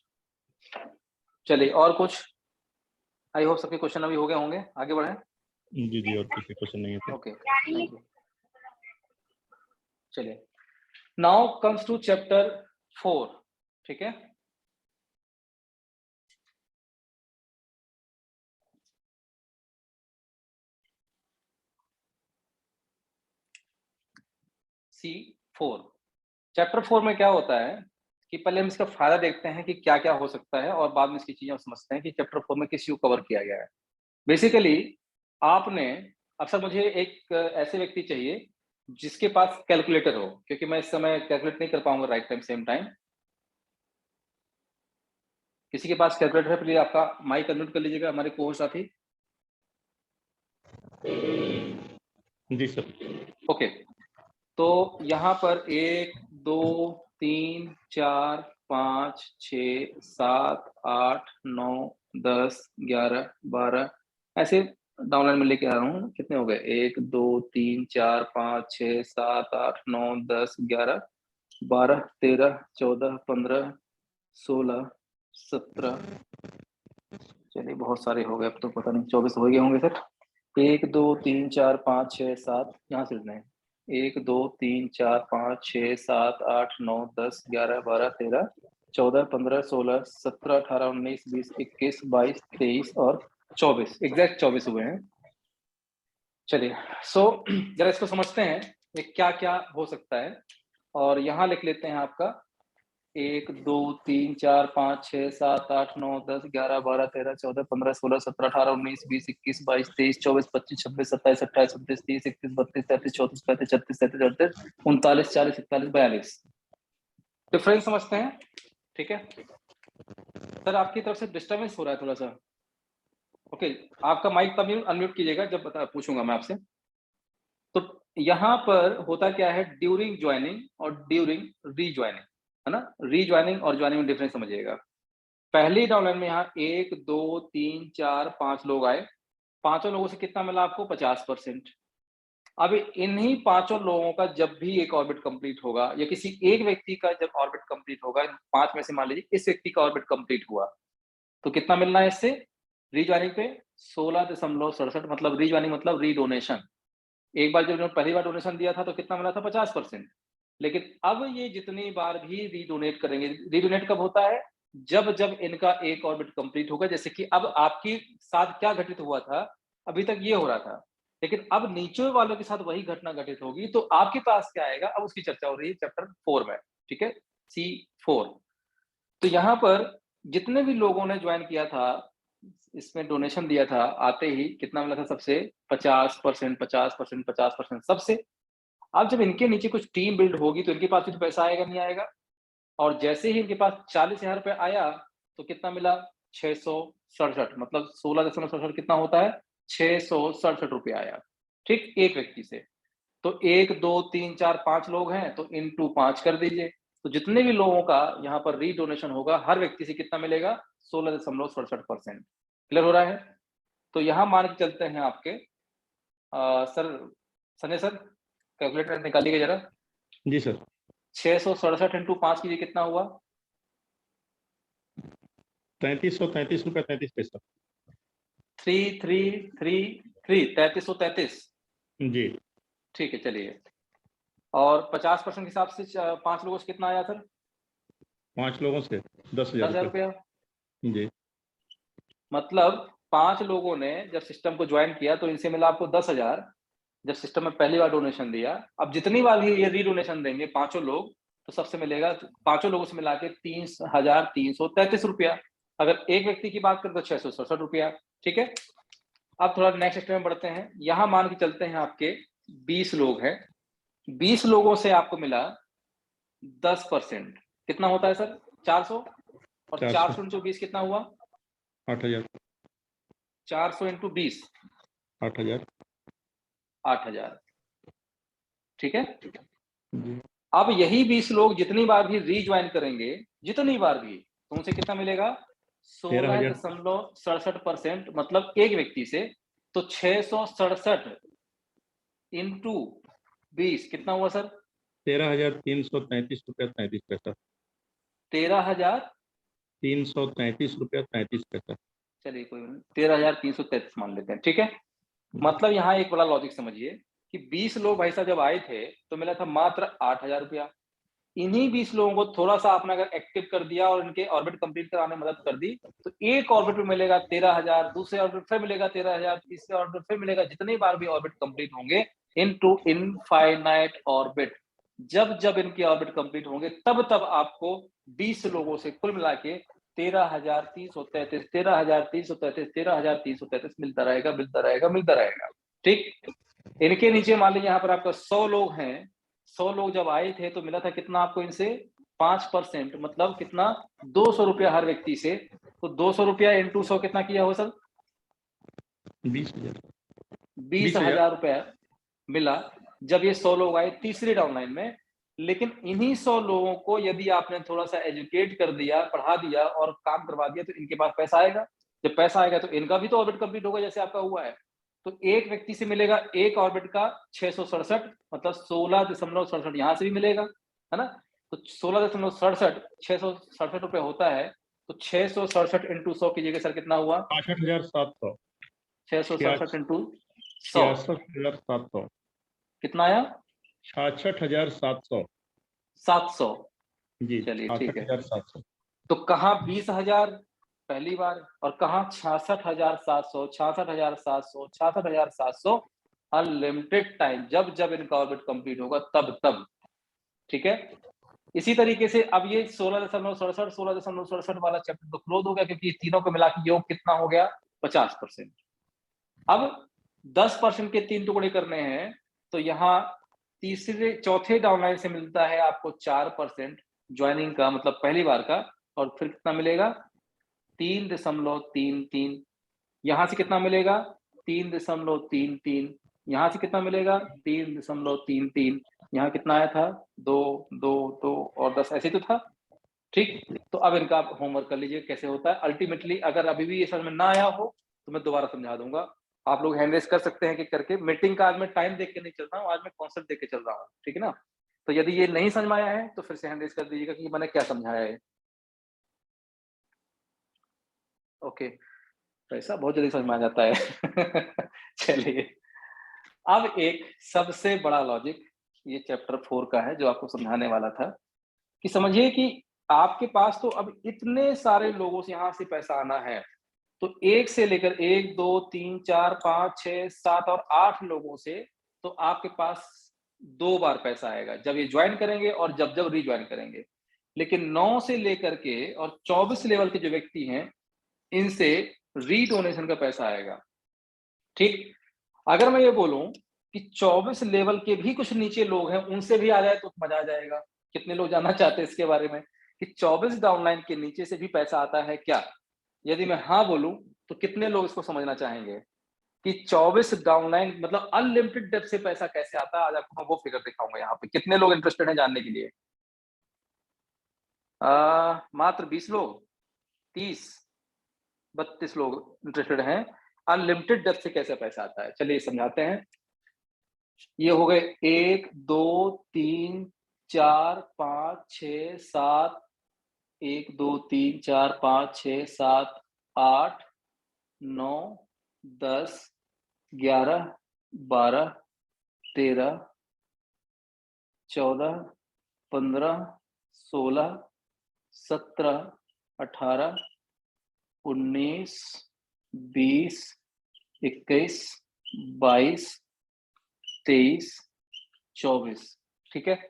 चलिए और कुछ, आई होप सबके क्वेश्चन अभी हो गए होंगे, आगे बढ़ें। जी जी, और किसी क्वेश्चन नहीं है सर। Okay, thank you. चलिए, नाउ कम्स टू चैप्टर 4, ठीक है। C4 चैप्टर 4 में क्या होता है कि पहले हम इसका फायदा देखते हैं कि क्या क्या हो सकता है और बाद में इसकी चीजें हम समझते हैं कि चैप्टर 4 में किस चीज को कवर किया गया है। बेसिकली आपने, अब सर मुझे एक ऐसे व्यक्ति चाहिए जिसके पास कैलकुलेटर हो, क्योंकि मैं इस समय कैलकुलेट नहीं कर पाऊंगा राइट टाइम सेम टाइम। किसी के पास कैलकुलेटर है, प्लीज आपका माइक अनम्यूट कर लीजिएगा, हमारे को साथी। जी सर। ओके, तो यहाँ पर 1 2 3 4 5 6 7 8 9 10 11 12 ऐसे डाउनलाइन में लेके आ रहा हूँ। कितने हो गए? 1 2 3 4 5 6 7 8 9 10 11 12 13 14 15 16 17, चलिए बहुत सारे हो गए, अब तो पता नहीं 24 हो गए होंगे सर। 1 2 3 4 5 6 7, यहाँ से लिखना है। 1 2 3 4 5 6 7 8 9 10 11 12 13 14 15 16 17 18 19 20 21 22 23 और 24, एग्जैक्ट 24 हुए हैं। चलिए, सो जरा इसको समझते हैं ये क्या क्या हो सकता है। और यहाँ लिख लेते हैं आपका 1 2 3 4 5 6 7 8 9 10 11 12 13 14 15 16 17 18 19 20 21 22 23 24 25 26 27 28 29 30 31 32 33 34 35 36 37 38 39 40 41 42। डिफरेंस समझते हैं, ठीक है। सर आपकी तरफ से डिस्टर्बेंस हो रहा है थोड़ा सा। ओके, आपका माइक तब अनम्यूट कीजिएगा जब पूछूंगा मैं आपसे। तो यहाँ पर होता क्या है, ड्यूरिंग ज्वाइनिंग और ड्यूरिंग रीज्वाइनिंग, है ना। रीज्वाइनिंग और ज्वाइनिंग में डिफरेंस समझिएगा। पहली डाउनलाइन में यहाँ 1 2 3 4 5 लोग आए, पांचों लोगों से कितना मिला आपको? 50%। अब इन्हीं पांचों लोगों का जब भी एक ऑर्बिट कंप्लीट होगा या किसी एक व्यक्ति का जब ऑर्बिट कंप्लीट होगा, पांच में से मान लीजिए इस व्यक्ति का ऑर्बिट कंप्लीट हुआ, तो कितना मिलना है इससे? रीज्वाइनिंग पे 16.67, मतलब रीज्वाइनिंग मतलब रीडोनेशन। एक बार जब इन्होंने पहली बार डोनेशन दिया था तो कितना मिला था? 50%। लेकिन अब ये जितनी बार भी रीडोनेट करेंगे, रीडोनेट कब होता है? जब जब इनका एक ऑर्बिट कंप्लीट होगा। जैसे कि अब आपके साथ क्या घटित हुआ था, अभी तक ये हो रहा था, लेकिन अब नीचे वालों के साथ वही घटना घटित होगी, तो आपके पास क्या आएगा? अब उसकी चर्चा हो रही है चैप्टर 4 में, ठीक है, C4। तो यहाँ पर जितने भी लोगों ने ज्वाइन किया था, इसमें डोनेशन दिया था, आते ही कितना मिला था सबसे? 50%, 50%, 50% सबसे। अब जब इनके नीचे कुछ टीम बिल्ड होगी तो इनके पास भी तो पैसा आएगा, नहीं आएगा? और जैसे ही इनके पास 40,000 रुपए आया तो कितना मिला? 667, मतलब 16.67 कितना होता है? 667 रुपये आया, ठीक, एक व्यक्ति से। तो 1 2 3 4 5 लोग हैं तो इंटू 5 कर दीजिए। तो जितने भी लोगों का यहाँ पर रीडोनेशन होगा, हर व्यक्ति से कितना मिलेगा? 16.67%। क्लियर हो रहा है? तो यहाँ मान के चलते हैं आपके सर, संजय सर कैलकुलेटर निकालिएगा जरा। जी सर। 667 इंटू 5 कीजिए, कितना हुआ? 3333 रुपये 33 पैसा। 3333, 3333। जी। ठीक है, चलिए। और 50% के हिसाब से 5 लोगों से कितना आया सर? 5 लोगों से 10,000 10,000 रुपये। रुपया। जी। मतलब 5 लोगों ने जब सिस्टम को ज्वाइन किया तो इनसे मिला आपको 10,000, जब सिस्टम में पहली बार डोनेशन दिया। अब जितनी बार भी ये रीडोनेशन देंगे पांचों लोग, तो सबसे मिलेगा, पांचों लोगों से मिला के 3,333 रुपया। अगर एक व्यक्ति की बात करें तो 667 रुपया, ठीक है। अब थोड़ा नेक्स्ट स्टेप में बढ़ते हैं। यहां मान के चलते हैं आपके 20 लोग हैं, 20 लोगों से आपको मिला 10%, कितना होता है सर? 400। और 400। 400 इंटू 20 कितना हुआ? 8,000। 400 इंटू 20 8,000। 8,000, ठीक है। जी। अब यही 20 लोग जितनी बार भी रीज्वाइन करेंगे, जितनी बार भी, तो उनसे कितना मिलेगा? 13,000। 16.67%, मतलब एक व्यक्ति से। तो 667 इंटू 20 कितना हुआ सर? 13,333 रुपये 33 पैसा। 13,000, 333 रुपये 33 पैसा। चलिए कोई नहीं, 13,333 मान लेते हैं, ठीक है। मतलब यहाँ एक बड़ा लॉजिक समझिए कि 20 लोग भाई साहब जब आए थे तो मिला था मात्र 8,000 रुपया। इन्हीं 20 लोगों को थोड़ा-सा आपने अगर एक्टिव कर दिया और इनके ऑर्बिट कंप्लीट कराने में मदद कर दी, तो एक ऑर्बिट में मिलेगा 13,000, दूसरे ऑर्बिट फिर मिलेगा 13,000, तीसरे ऑर्बिट फिर मिलेगा, जितनी बार भी ऑर्बिट कंप्लीट होंगे इनटू इनफाइनाइट ऑर्बिट। जब इनके ऑर्बिट कंप्लीट होंगे तब आपको 20 लोगों से कुल मिला के 13,333 13,333 मिलता रहेगा। ठीक? इनके नीचे मान लीजिए यहाँ पर आपका 100 लोग हैं, 100 लोग जब आए थे तो मिला था कितना आपको इनसे 5%, मतलब कितना 200 रुपया हर व्यक्ति से। तो 200 रुपया इंटू 100 कितना किया हो सर? 20,000 20,000 रुपया मिला जब ये 100 लोग आए तीसरे डाउनलाइन में। लेकिन इन्हीं 100 लोगों को यदि आपने थोड़ा सा एजुकेट कर दिया, पढ़ा दिया और काम करवा दिया तो इनके पास पैसा आएगा। जब पैसा आएगा तो इनका भी तो ऑर्बिट कंप्लीट होगा जैसे आपका हुआ है। तो एक व्यक्ति से मिलेगा एक ऑर्बिट का 667, मतलब 16.67 यहाँ से भी मिलेगा, है ना? तो 16.67 667 रुपए होता है। तो 667 इंटू 100 कीजिएगा सर, कितना हुआ? 66,700 667 इंटू 100 66,700 कितना आया? 66,700 700। जी, चलिए ठीक है। 66,700 तो कहाँ 20,000 पहली बार और कहाँ 66,700 66,700 अनलिमिटेड टाइम, जब इनका ऑर्बिट कंप्लीट होगा तब। ठीक है? इसी तरीके से अब ये 16.67 वाला चैप्टर तो क्लोज हो गया, क्योंकि तीनों को मिला के योग कितना हो गया? 50%। अब 10% के 3 टुकड़े करने हैं, तो यहाँ चौथे डाउनलाइन से मिलता है आपको 4% ज्वाइनिंग का, मतलब पहली बार का। और फिर कितना मिलेगा? 3.33। यहाँ से कितना मिलेगा? 3.33। यहाँ से कितना मिलेगा? 3.33। यहाँ कितना आया था? 2 2 2 और 10, ऐसे तो था। ठीक? तो अब इनका आप होमवर्क कर लीजिए कैसे होता है। अल्टीमेटली अगर अभी भी ये समझ में ना आया हो तो मैं दोबारा समझा दूंगा। आप लोग हैंड रेज कर सकते हैं कि करके। मीटिंग का आज मैं टाइम देख के नहीं चल रहा हूँ, आज मैं कॉन्सेप्ट देख के चल रहा हूँ। ठीक है ना? तो यदि ये नहीं समझ में आया है तो फिर से हैंड रेज कर दीजिएगा कि मैंने क्या समझाया है। ओके, तो ऐसा बहुत जल्दी समझ में आ जाता है। चलिए, अब एक सबसे बड़ा लॉजिक ये चैप्टर 4 का है जो आपको समझाने वाला था, कि समझिए कि आपके पास तो अब इतने सारे लोगों से यहाँ से पैसा आना है। तो एक से लेकर 1 2 3 4 5 6 7 और 8 लोगों से तो आपके पास 2 बार पैसा आएगा, जब ये ज्वाइन करेंगे और जब रीज्वाइन करेंगे। लेकिन 9 से लेकर के और 24 लेवल के जो व्यक्ति हैं, इनसे रीडोनेशन का पैसा आएगा। ठीक? अगर मैं ये बोलूं कि 24 लेवल के भी कुछ नीचे लोग हैं, उनसे भी आ जाए तो मजा आ जाएगा। कितने लोग जानना चाहते हैं इसके बारे में कि 24 डाउनलाइन के नीचे से भी पैसा आता है क्या? यदि मैं हाँ बोलूं तो कितने लोग इसको समझना चाहेंगे कि 24 डाउनलाइन मतलब अनलिमिटेड डेप्थ से पैसा कैसे आता है? आज आपको मैं वो फिगर दिखाऊंगा यहाँ पे। कितने लोग इंटरेस्टेड हैं जानने के लिए? मात्र 20 लोग, 30, 32 लोग इंटरेस्टेड हैं। अनलिमिटेड डेप्थ से कैसे पैसा आता है, चलिए समझाते हैं। ये हो गए 1 2 3 4 5 6 7, 1 2 3 4 5 6 7 8 9 10 11 12 13 14 15 16 17 18 19 20 21 22 23 24। ठीक है?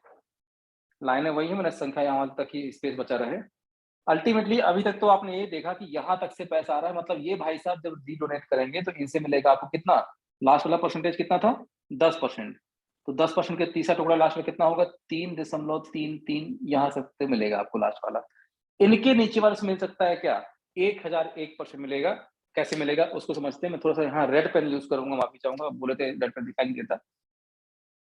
लाइनें वही है, मैंने संख्या यहाँ तक ही स्पेस बचा रहे। अल्टीमेटली अभी तक तो आपने ये देखा कि यहाँ तक से पैसा आ रहा है, मतलब ये भाई साहब जब डी-डोनेट करेंगे तो इनसे मिलेगा आपको कितना? लास्ट वाला परसेंटेज कितना था? 10%। तो 10% के तीसरा टुकड़ा लास्ट में कितना होगा? 3.33 यहाँ से मिलेगा आपको लास्ट वाला। इनके नीचे वाले से मिल सकता है क्या? 1001% मिलेगा। कैसे मिलेगा उसको समझते हैं। मैं थोड़ा सा यहाँ रेड पेन यूज करूंगा, माफी चाहूंगा, बोले थे रेड पेन दिखाई नहीं देता।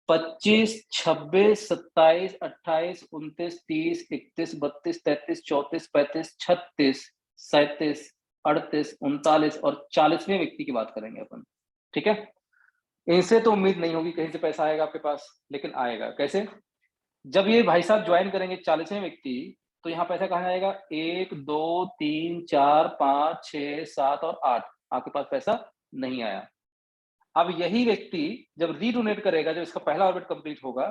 25 26 27 28 29 30 31 32 33 34 35 36 37 38 39 और 40वें व्यक्ति की बात करेंगे अपन। ठीक है? इनसे तो उम्मीद नहीं होगी कहीं से पैसा आएगा आपके पास, लेकिन आएगा। कैसे? जब ये भाई साहब ज्वाइन करेंगे 40वें व्यक्ति, तो यहाँ पैसा कहाँ आएगा? 1 2 3 4 5 6 7 और 8, आपके पास पैसा नहीं आया। अब यही व्यक्ति जब रीडोनेट करेगा, जब इसका पहला ऑर्बिट कंप्लीट होगा,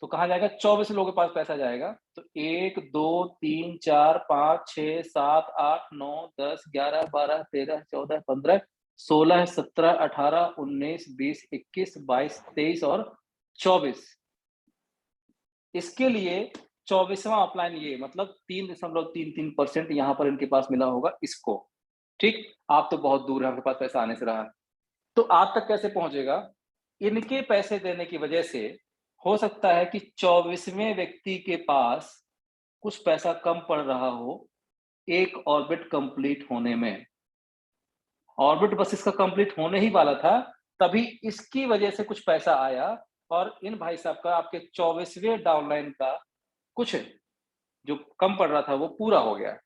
तो कहाँ जाएगा? 24 लोगों के पास पैसा जाएगा। तो 1 2 3 4 5 6 7 8 9 10 11 12 13 14 15 16 17 18 19 20 21 22 23 और 24। इसके लिए 24वां अपलाइन ये मतलब 3.33% यहाँ पर इनके पास मिला होगा इसको। ठीक, आप तो बहुत दूर है, आपके पास पैसा आने से रहा। तो आप तक कैसे पहुंचेगा? इनके पैसे देने की वजह से हो सकता है कि 24वें व्यक्ति के पास कुछ पैसा कम पड़ रहा हो एक ऑर्बिट कंप्लीट होने में। ऑर्बिट बस इसका कंप्लीट होने ही वाला था, तभी इसकी वजह से कुछ पैसा आया और इन भाई साहब का आपके 24वें डाउनलाइन का कुछ जो कम पड़ रहा था वो पूरा हो गया।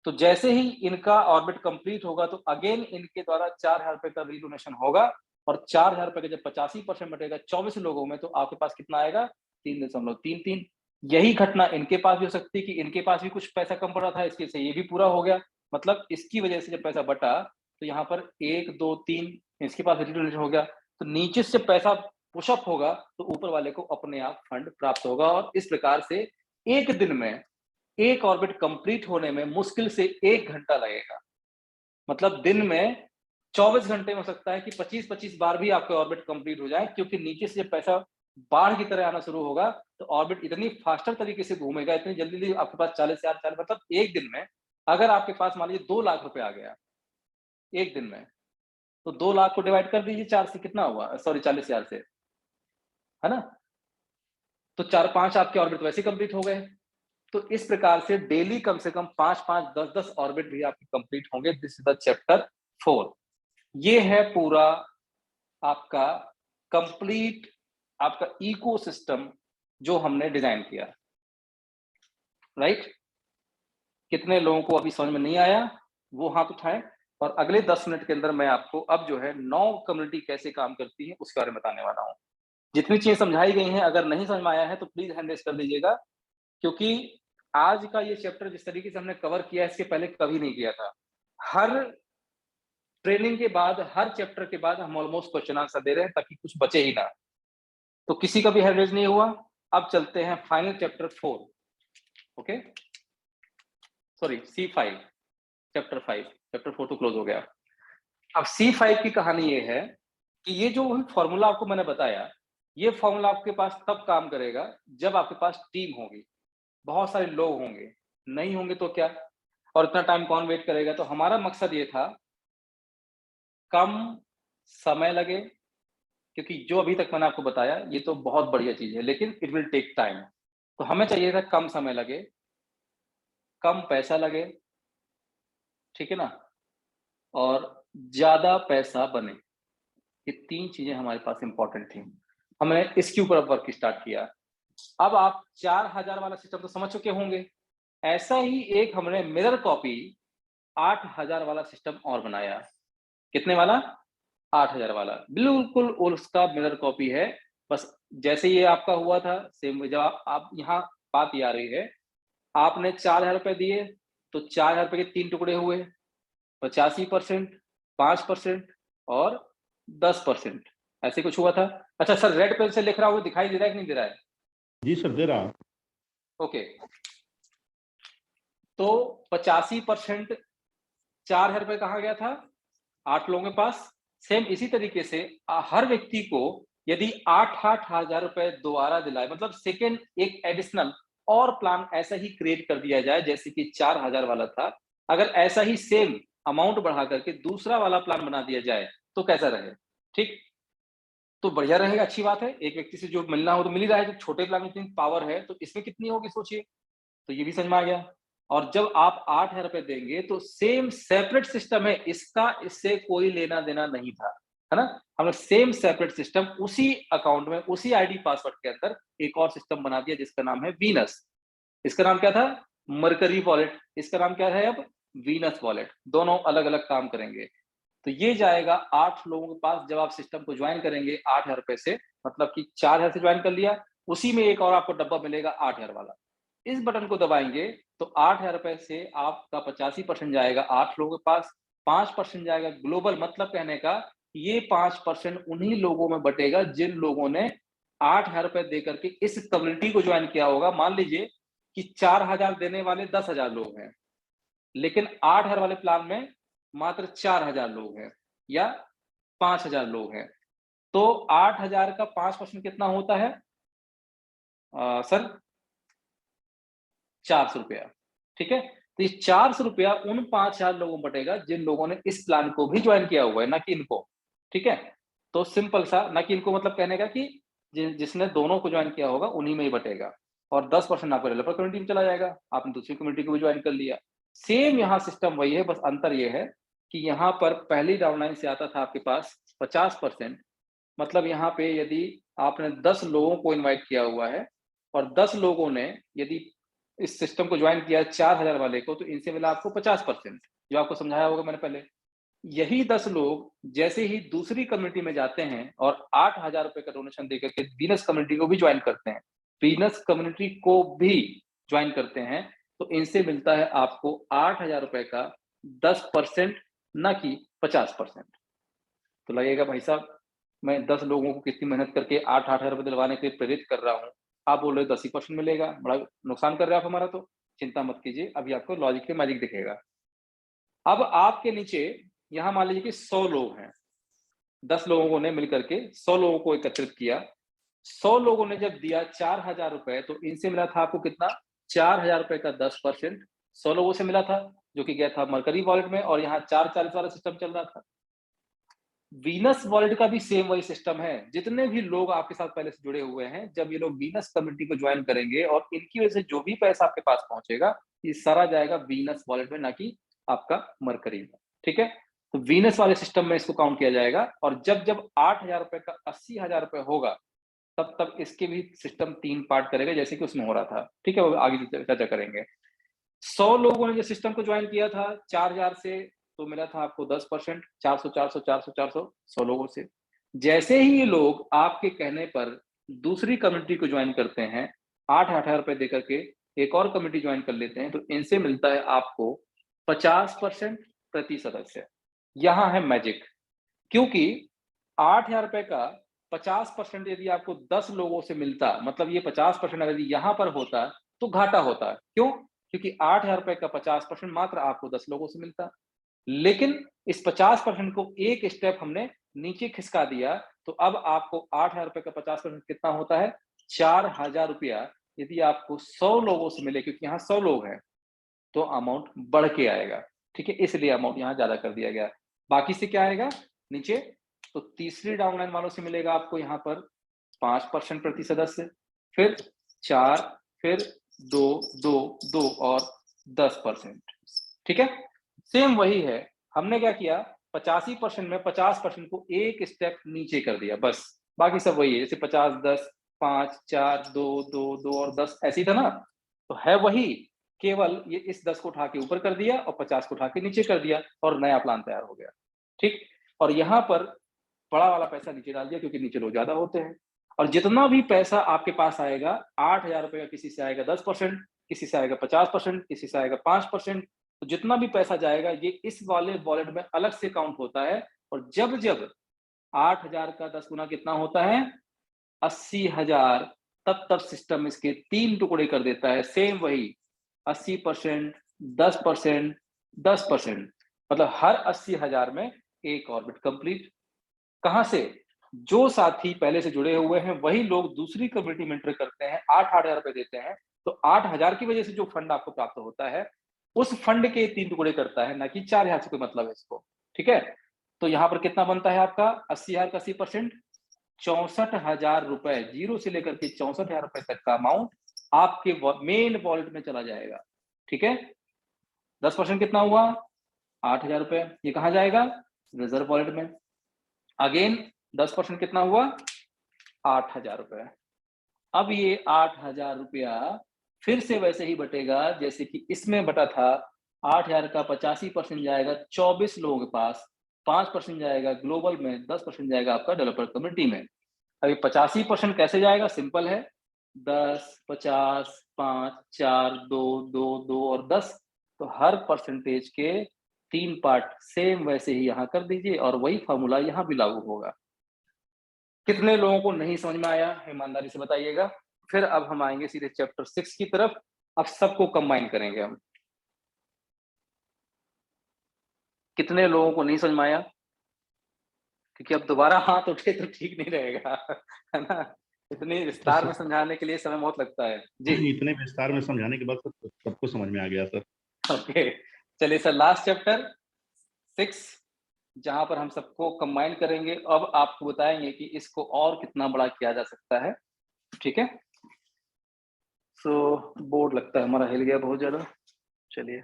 तो जैसे ही इनका ऑर्बिट कंप्लीट होगा तो अगेन इनके द्वारा 4,000 रुपए का रीडोनेशन होगा और 4,000 रुपए का जब 85% बटेगा 24 लोगों में तो आपके पास कितना आएगा? 3.33। यही घटना इनके पास भी हो सकती है कि इनके पास भी कुछ पैसा कम पड़ रहा था, इसके से ये भी पूरा हो गया। मतलब इसकी वजह से जब पैसा बटा तो यहाँ पर 1 2 3 इसके पास रीडोनेशन हो गया, तो नीचे से पैसा पुशअप होगा तो ऊपर वाले को अपने आप फंड प्राप्त होगा और इस प्रकार से एक दिन में एक ऑर्बिट कंप्लीट होने में मुश्किल से 1 घंटा लगेगा। मतलब दिन में 24 घंटे में हो सकता है कि 25-25 बार भी आपके ऑर्बिट कंप्लीट हो जाए, क्योंकि नीचे से जब पैसा बाढ़ की तरह आना शुरू होगा तो ऑर्बिट इतनी फास्टर तरीके से घूमेगा, इतनी जल्दी आपके पास 40,000 मतलब एक दिन में अगर आपके पास मान लीजिए 2 लाख रुपए आ गया एक दिन में, तो 2 लाख को डिवाइड कर दीजिए 4 से, कितना हुआ? सॉरी 40,000 से, है ना? तो 4-5 आपके ऑर्बिट वैसे कंप्लीट हो गए। तो इस प्रकार से डेली कम से कम 5-5 10-10 ऑर्बिट भी आपके कंप्लीट होंगे। This is the chapter 4। ये है पूरा आपका कंप्लीट आपका इकोसिस्टम जो हमने डिजाइन किया, राइट? कितने लोगों को अभी समझ में नहीं आया वो हाथ उठाएं और अगले 10 मिनट के अंदर मैं आपको अब जो है 9 कम्युनिटी कैसे काम करती है उसके बारे में बताने वाला हूं। जितनी चीजें समझाई गई हैं अगर नहीं समझ में आया है तो प्लीज हैंड रेज कर दीजिएगा, क्योंकि आज का ये चैप्टर जिस तरीके से हमने कवर किया है इसके पहले कभी नहीं किया था। हर ट्रेनिंग के बाद हर चैप्टर के बाद हम ऑलमोस्ट क्वेश्चन आंसर दे रहे हैं ताकि कुछ बचे ही ना। तो किसी का भी हैंड रेज नहीं हुआ। अब चलते हैं final chapter 4। Okay, sorry C5 chapter 5, chapter 4 तो क्लोज हो गया। अब C5 की कहानी ये है कि ये जो फॉर्मूला आपको मैंने बताया, ये फॉर्मूला आपके पास तब काम करेगा जब आपके पास टीम होगी, बहुत सारे लोग होंगे। नहीं होंगे तो क्या, और इतना टाइम कौन वेट करेगा? तो हमारा मकसद ये था कम समय लगे, क्योंकि जो अभी तक मैंने आपको बताया ये तो बहुत बढ़िया चीज है लेकिन इट विल टेक टाइम। तो हमें चाहिए था कम समय लगे, कम पैसा लगे, ठीक है ना, और ज्यादा पैसा बने। ये 3 चीजें हमारे पास इंपॉर्टेंट थी। हमने इसके ऊपर वर्क स्टार्ट किया। अब आप 4,000 वाला सिस्टम तो समझ चुके होंगे। ऐसा ही एक हमने मिरर कॉपी 8,000 वाला सिस्टम और बनाया। कितने वाला? 8,000 वाला। बिल्कुल उसका मिरर कॉपी है। बस जैसे ये आपका हुआ था सेम, जब आप यहाँ बात ये आ रही है, आपने 4,000 रुपए दिए तो 4,000 रुपए के 3 टुकड़े हुए, 85%, 5% और 10%, ऐसे कुछ हुआ था। अच्छा सर, रेड पेन से लिख रहा हूँ, दिखाई दे रहा है कि नहीं दे रहा है? जी सर, दे रहा। ओके, तो 85% 4,000 रुपए कहाँ गया था? 8 लोगों के पास। सेम इसी तरीके से हर व्यक्ति को यदि 8,000 रुपए दोबारा दिलाए, मतलब सेकेंड एक एडिशनल और प्लान ऐसा ही क्रिएट कर दिया जाए जैसे कि 4,000 वाला था, अगर ऐसा ही सेम अमाउंट बढ़ा करके दूसरा वाला प्लान बना दिया जाए तो कैसा रहे? ठीक, तो बढ़िया रहेगा, अच्छी बात है। एक व्यक्ति से जो मिलना हो तो मिल ही रहा है, जो छोटे प्लान में इतनी पावर है तो इसमें कितनी होगी सोचिए। तो ये भी समझ में आ गया। और जब आप 8,000 रुपए देंगे तो सेम सेपरेट सिस्टम है, इसका इससे कोई लेना देना नहीं था, है ना। हमने सेम सेपरेट सिस्टम उसी अकाउंट में उसी आईडी पासवर्ड के अंदर एक और सिस्टम बना दिया जिसका नाम है वीनस। इसका नाम क्या था? Mercury wallet. इसका नाम क्या है अब? Venus wallet. दोनों अलग अलग काम करेंगे। तो ये जाएगा 8 लोगों के पास। जब आप सिस्टम को ज्वाइन करेंगे 8,000 रुपए से, मतलब कि 4,000 से ज्वाइन कर लिया, उसी में एक और आपको डब्बा मिलेगा 8,000 वाला। इस बटन को दबाएंगे तो 8,000 रुपए से आपका 85% जाएगा 8 लोगों के पास, 5% जाएगा ग्लोबल, मतलब कहने का ये 5% उन्हीं लोगों में बटेगा जिन लोगों ने 8,000 रुपए दे करके इस कम्युनिटी को ज्वाइन किया होगा। मान लीजिए कि 4,000 देने वाले 10,000 लोग हैं, लेकिन 8,000 वाले प्लान में मात्र 4,000 लोग हैं या 5,000 लोग हैं। तो 8,000 का 5% कितना होता है सर? 400 रुपया। ठीक है, तो ये 400 रुपया उन 5,000 लोगों को बटेगा जिन लोगों ने इस प्लान को भी ज्वाइन किया हुआ है, ना कि इनको। ठीक है, तो सिंपल सा, ना कि इनको मतलब कहने का कि जिसने दोनों को ज्वाइन किया होगा उन्हीं में ही बटेगा, और 10% आपका डेवलपर कम्युनिटी में चला जाएगा, आपने दूसरी कम्युनिटी को भी ज्वाइन कर लिया। सेम यहाँ सिस्टम वही है, बस अंतर ये है कि यहाँ पर पहली डाउनलाइन से आता था आपके पास 50%, मतलब यहाँ पे यदि आपने 10 लोगों को इन्वाइट किया हुआ है और 10 लोगों ने यदि इस सिस्टम को ज्वाइन किया 4,000 वाले को, तो इनसे मिला आपको 50%, जो आपको समझाया होगा मैंने पहले। यही 10 लोग जैसे ही दूसरी कम्युनिटी में जाते हैं और 8,000 रुपए का डोनेशन देकर के वीनस कम्युनिटी को भी ज्वाइन करते हैं, वीनस कम्युनिटी को भी ज्वाइन करते हैं, तो इनसे मिलता है आपको 8,000 रुपए का 10%, ना कि 50%। तो लगेगा भाई साहब मैं 10 लोगों को कितनी मेहनत करके 8,000 रुपए दिलवाने के लिए प्रेरित कर रहा हूँ, आप बोल रहे हो 10% मिलेगा, बड़ा नुकसान कर रहे हो आप हमारा। तो चिंता मत कीजिए, अभी आपको लॉजिक में मैजिक दिखेगा। अब आपके नीचे यहाँ मान लीजिए कि 100 लोग हैं, 10 लोगों ने मिलकर के 100 लोगों को एकत्रित किया। 100 लोगों ने जब दिया 4,000 रुपए, तो इनसे मिला था आपको कितना? 4,000 रुपए का 10% 100 लोगों से मिला था, जो कि गया था मरकरी वॉलेट में, और यहाँ 440 वाला सिस्टम चल रहा था। वीनस वॉलेट का भी सेम वही सिस्टम है। जितने भी लोग आपके साथ पहले से जुड़े हुए हैं, जब ये लोग वीनस कम्युनिटी को ज्वाइन करेंगे और इनकी वजह से जो भी पैसा आपके पास पहुंचेगा, ये सारा जाएगा वीनस वॉलेट में, ना कि आपका मरकरी में। ठीक है, तो वीनस वाले सिस्टम में इसको काउंट किया जाएगा, और जब जब 8,000 रुपए का 80,000 रुपए होगा, तब तब इसके भी सिस्टम 3 पार्ट करेगा, जैसे कि उसमें हो रहा था। ठीक है, वो आगे चर्चा करेंगे। 100 लोगों ने जो सिस्टम को ज्वाइन किया था 4,000 से, तो मिला था आपको 10%, 400 400 400 400 100 लोगों से। जैसे ही ये लोग आपके कहने पर दूसरी कम्युनिटी को ज्वाइन करते हैं, 8,000 रुपए देकर के एक और कम्युनिटी ज्वाइन कर लेते हैं, तो इनसे मिलता है आपको 50% प्रति सदस्य। यहाँ है मैजिक, क्योंकि 8,000 रुपए का 50% यदि आपको 10 लोगों से मिलता, मतलब ये 50% अगर यहाँ पर होता तो घाटा होता। क्यों? क्योंकि 8,000 रुपए का 50% मात्र आपको 10 लोगों से मिलता, लेकिन इस 50% को एक स्टेप हमने नीचे खिसका दिया, तो अब आपको 8,000 रुपए का 50% कितना होता है? 4,000 रुपया यदि आपको 100 लोगों से मिले, क्योंकि यहाँ 100 लोग हैं, तो अमाउंट बढ़ के आएगा। ठीक है, इसलिए अमाउंट यहाँ ज्यादा कर दिया गया। बाकी से क्या आएगा नीचे? तो तीसरी डाउनलाइन वालों से मिलेगा आपको यहाँ पर 5% प्रति सदस्य, फिर 4, फिर 2 2 2 और 10%। ठीक है, सेम वही है। हमने क्या किया? 85% में 50% को एक स्टेप नीचे कर दिया, बस। बाकी सब वही है, जैसे 50 10 5 4 2 2 2 और 10 ऐसे ही था ना, तो है वही, केवल ये इस 10 को उठा के ऊपर कर दिया और 50 को उठा के नीचे कर दिया, और नया प्लान तैयार हो गया। ठीक, और यहाँ पर बड़ा वाला पैसा नीचे डाल दिया, क्योंकि नीचे लोग ज्यादा होते हैं। और जितना भी पैसा आपके पास आएगा, 8,000 रुपए का किसी से आएगा 10%, किसी से आएगा 50%, किसी से आएगा 5%, तो जितना भी पैसा जाएगा ये इस वाले वॉलेट में अलग से काउंट होता है। और जब जब 8,000 का 10 गुना कितना होता है? 80,000, तब तब सिस्टम इसके 3 टुकड़े कर देता है। सेम वही 80%, 10%, 10%, मतलब हर 80,000 में एक ऑर्बिट कंप्लीट। कहां से? जो साथी पहले से जुड़े हुए हैं वही लोग दूसरी कम्युनिटी में एंटर करते हैं, 8,000 रुपए देते हैं, तो 8,000 की वजह से जो फंड आपको प्राप्त होता है, उस फंड के 3 टुकड़े करता है, ना कि 4,000 से कोई मतलब है इसको। ठीक है, तो यहाँ पर कितना बनता है आपका? 80,000 का 80%, 64,000 रुपए, 0 से लेकर के 64,000 रुपए तक का अमाउंट आपके मेन वॉलेट में चला जाएगा। ठीक है, 10% कितना हुआ? 8,000 रुपए, ये कहाँ जाएगा? रिजर्व वॉलेट में। अगेन 10% कितना हुआ? 8,000 रुपए। अब ये 8,000 रुपया फिर से वैसे ही बटेगा जैसे कि इसमें बटा था। 8,000 का 85% जाएगा 24 लोगों के पास, 5% जाएगा ग्लोबल में, 10% जाएगा आपका डेवलपर कम्युनिटी में। अभी 85% कैसे जाएगा? सिंपल है, 10 50 5 4 2 2 2 और 10, तो हर परसेंटेज के 3 पार्ट सेम वैसे ही यहाँ कर दीजिए और वही फॉर्मूला यहाँ भी लागू होगा। कितने लोगों को नहीं समझ में आया, ईमानदारी से बताइएगा। फिर अब हम आएंगे सीधे चैप्टर 6 की तरफ। अब सबको कंबाइन करेंगे हम। कितने लोगों को नहीं समझ में आया? क्योंकि अब दोबारा हाथ उठे तो ठीक नहीं रहेगा, है ना? इतने विस्तार में समझाने के लिए समय बहुत लगता है जी। इतने विस्तार में समझाने के बाद सबको समझ में आ गया सर। ओके, चलिए सर, लास्ट चैप्टर 6 जहां पर हम सबको कंबाइन करेंगे। अब आपको बताएंगे कि इसको और कितना बड़ा किया जा सकता है, ठीक है? सो बोर्ड लगता है हमारा हिल गया बहुत ज्यादा। चलिए,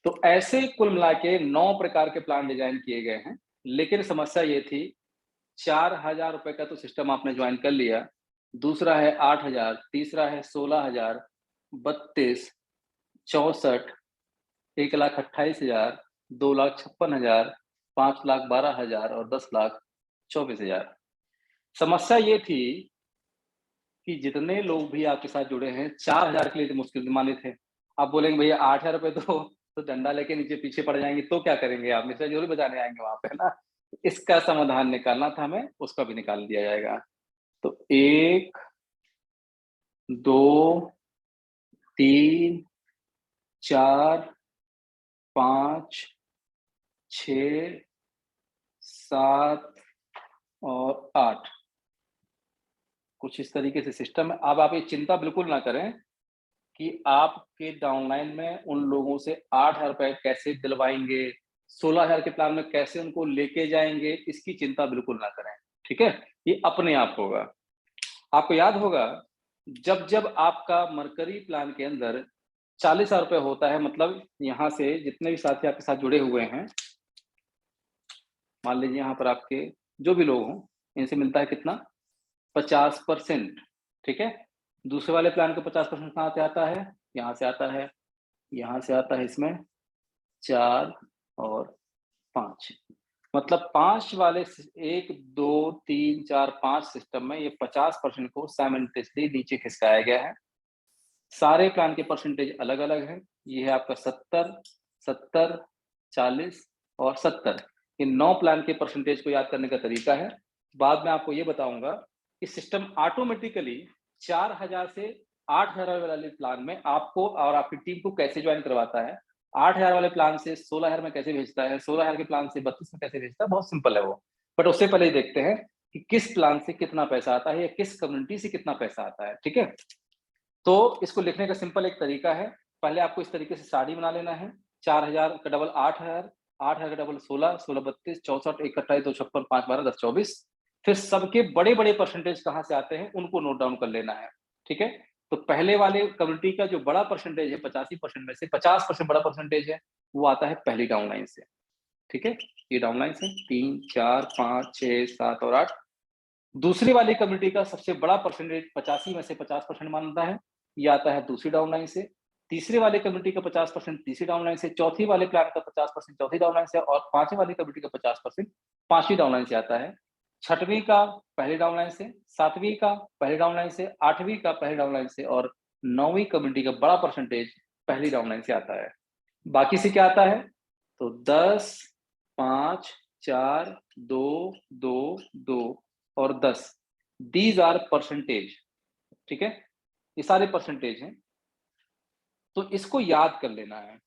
तो ऐसे कुल मिला के 9 प्रकार के प्लान डिजाइन किए गए हैं। लेकिन समस्या ये थी, 4,000 रुपए का तो सिस्टम आपने ज्वाइन कर लिया, दूसरा है 8,000, तीसरा है 16,000, 32, 64, 1,28,000, 2,56,000, 5,12,000 और 10,24,000। समस्या ये थी कि जितने लोग भी आपके साथ जुड़े हैं, 4,000 के लिए तो मुश्किल माने थे। आप बोलेंगे भैया 8,000 रुपए तो डंडा लेके नीचे पीछे पड़ जाएंगे, तो क्या करेंगे आप? मिश्रा जरूर बजाने आएंगे वहां पे, ना? इसका समाधान निकालना था हमें, उसका भी निकाल दिया जाएगा। तो 1, 2, 3, 4, 5, 6, 7 और 8, कुछ इस तरीके से सिस्टम है। अब आप ये चिंता बिल्कुल ना करें कि आपके डाउनलाइन में उन लोगों से 8,000 रुपए कैसे दिलवाएंगे, 16,000 के प्लान में कैसे उनको लेके जाएंगे, इसकी चिंता बिल्कुल ना करें, ठीक है? ये अपने आप होगा। आपको याद होगा, जब जब आपका मरकरी प्लान के अंदर 40,000 रुपए होता है, मतलब यहाँ से जितने भी साथी आपके साथ जुड़े हुए हैं, मान लीजिए यहाँ पर आपके जो भी लोग हों, इनसे मिलता है कितना? 50%, ठीक है? दूसरे वाले प्लान का 50% कहाँ से आता है? यहाँ से आता है, यहाँ से आता है, इसमें 4 और 5, मतलब 5 वाले 1, 2, 3, 4, 5 सिस्टम में ये 50% को साइमल्टेनियसली नीचे खिसकाया गया है। सारे प्लान के परसेंटेज अलग अलग है। ये है आपका 70, 70, 40 और 70। इन 9 प्लान के परसेंटेज को याद करने का तरीका है। बाद में आपको ये बताऊंगा कि सिस्टम ऑटोमेटिकली 4,000 से 8,000 वाले प्लान में आपको और आपकी टीम को कैसे ज्वाइन करवाता है, 8,000 वाले प्लान से 16,000 में कैसे भेजता है, 16,000 के प्लान से 32 में कैसे भेजता है। बहुत सिंपल है वो। बट उससे पहले देखते हैं कि किस प्लान से कितना पैसा आता है या किस कम्युनिटी से कितना पैसा आता है, ठीक है? तो इसको लिखने का सिंपल एक तरीका है। पहले आपको इस तरीके से साड़ी बना लेना है। 4,000 का डबल 8,000, 8,000 का डबल 16, 16 32, 64, 1 28, 2 56, 5 12, 10 24। फिर सबके बड़े बड़े परसेंटेज कहाँ से आते हैं उनको नोट डाउन कर लेना है, ठीक है? तो पहले वाले कम्युनिटी का जो बड़ा परसेंटेज है, 85% में से 50% बड़ा परसेंटेज है, वो आता है पहली डाउनलाइन से, ठीक है? ये डाउनलाइन से 3, 4, 5, 6, 7 और 8। दूसरी वाली कम्युनिटी का सबसे बड़ा परसेंटेज 85 में से 50% मानता है, ये आता है दूसरी डाउनलाइन से। तीसरे वाले कम्युनिटी का 50% तीसरी डाउनलाइन से, चौथी वाले प्लान का 50% चौथी डाउनलाइन से और पांचवी वाली कम्युनिटी का 50% पांचवी डाउनलाइन से आता है। छठवीं का पहली डाउनलाइन से, सातवीं का पहली डाउनलाइन से, आठवीं का पहली डाउनलाइन से और 9वीं कम्युनिटी का बड़ा परसेंटेज पहली डाउनलाइन से आता है। बाकी से क्या आता है? तो 10, 5, 4, 2, 2, 2 और 10। दीज आर परसेंटेज, ठीक है? ये सारे परसेंटेज हैं। तो इसको याद कर लेना है।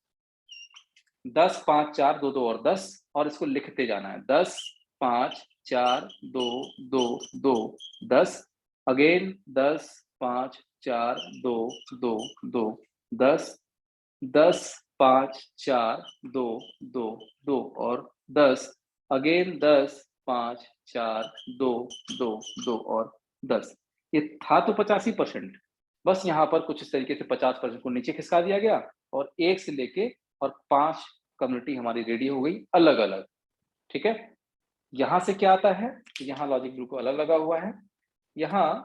10, 5, 4, 2, 2 और 10, और इसको लिखते जाना है। 10, 5, 4, 2, 2, 2, 10। अगेन 10, 5, 4, 2, 2, 2, 10, 10, 5, 4, 2, 2, 2 और 10। अगेन 10, 5, 4, 2, 2, 2 और 10। ये था तो 85%। बस यहाँ पर कुछ इस तरीके से 50% को नीचे खिसका दिया गया और 1 से लेके और 5 कम्युनिटी हमारी रेडी हो गई अलग अलग, ठीक है? यहाँ से क्या आता है? यहाँ लॉजिक बिल्कुल अलग लगा हुआ है। यहाँ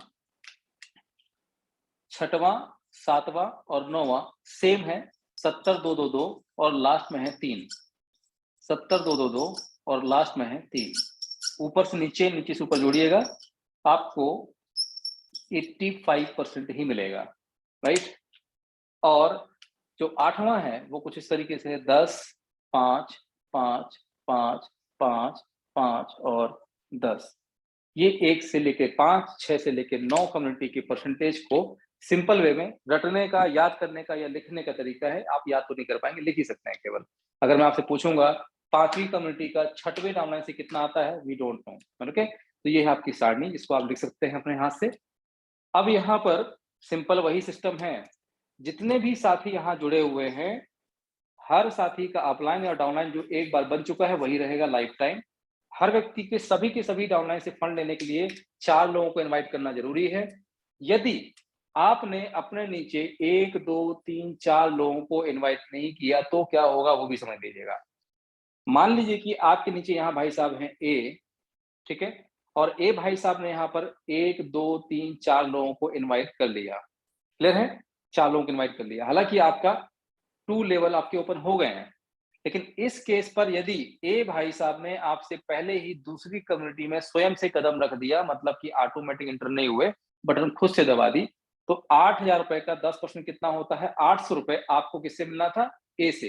6वां, 7वां और 9वां सेम है, 70, 2, 2, 2 और लास्ट में है 3। 70, 2, 2, 2 और लास्ट में है 3। ऊपर से नीचे, नीचे से ऊपर जोड़िएगा, आपको 85% ही मिलेगा, राइट? और जो 8वां है वो कुछ इस तरीके से 10, 5, 5, 5, 5, 5 और 10। ये 1 से लेके 5, 6 से लेके 9 कम्युनिटी के परसेंटेज को सिंपल वे में रटने का, याद करने का या लिखने का तरीका है। आप याद तो नहीं कर पाएंगे, लिख ही सकते हैं केवल। अगर मैं आपसे पूछूंगा 5वीं कम्युनिटी का 6वें डाउनलाइन से कितना आता है, वी डोंट नो। ओके, तो ये है आपकी सारणी, जिसको आप लिख सकते हैं अपने हाथ से। अब यहाँ पर सिंपल वही सिस्टम है, जितने भी साथी यहाँ जुड़े हुए हैं, हर साथी का अपलाइन या डाउनलाइन जो एक बार बन चुका है वही रहेगा लाइफ टाइम। हर व्यक्ति के सभी डाउनलाइन से फंड लेने के लिए 4 लोगों को इनवाइट करना जरूरी है। यदि आपने अपने नीचे 1, 2, 3, 4 लोगों को इनवाइट नहीं किया तो क्या होगा, वो भी समझ लीजिएगा। मान लीजिए कि आपके नीचे यहाँ भाई साहब हैं ए, ठीक है, और ए भाई साहब ने यहाँ पर 1, 2, 3, 4 लोगों को इनवाइट कर लिया। क्लियर है? 4 लोगों को इनवाइट कर लिया। हालांकि आपका 2 लेवल आपके ओपन हो गए हैं, लेकिन इस केस पर यदि ए भाई साहब ने आपसे पहले ही दूसरी कम्युनिटी में स्वयं से कदम रख दिया, मतलब कि ऑटोमेटिक एंटर नहीं हुए, बटन खुद से दबा दी, तो 8,000 रुपए का 10% कितना होता है, 800 रुपए आपको किससे मिलना था, ए से।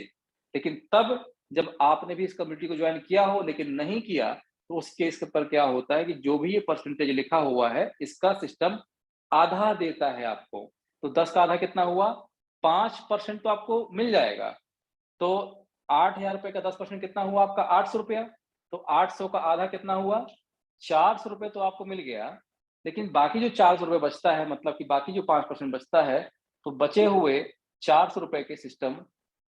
लेकिन तब जब आपने भी इस कम्युनिटी को ज्वाइन किया हो लेकिन नहीं किया, तो उस केस पर क्या होता है कि जो भी ये परसेंटेज लिखा हुआ है, इसका सिस्टम आधा देता है आपको। तो 10 का आधा कितना हुआ, 5% तो आपको मिल जाएगा। तो 8,000 रुपए का 10% कितना हुआ आपका, 800 रुपया। तो 800 का आधा कितना हुआ, 400 रुपए तो आपको मिल गया। लेकिन बाकी जो 400 रुपए बचता है, मतलब कि बाकी जो 5% बचता है, तो बचे हुए 400 रुपए के सिस्टम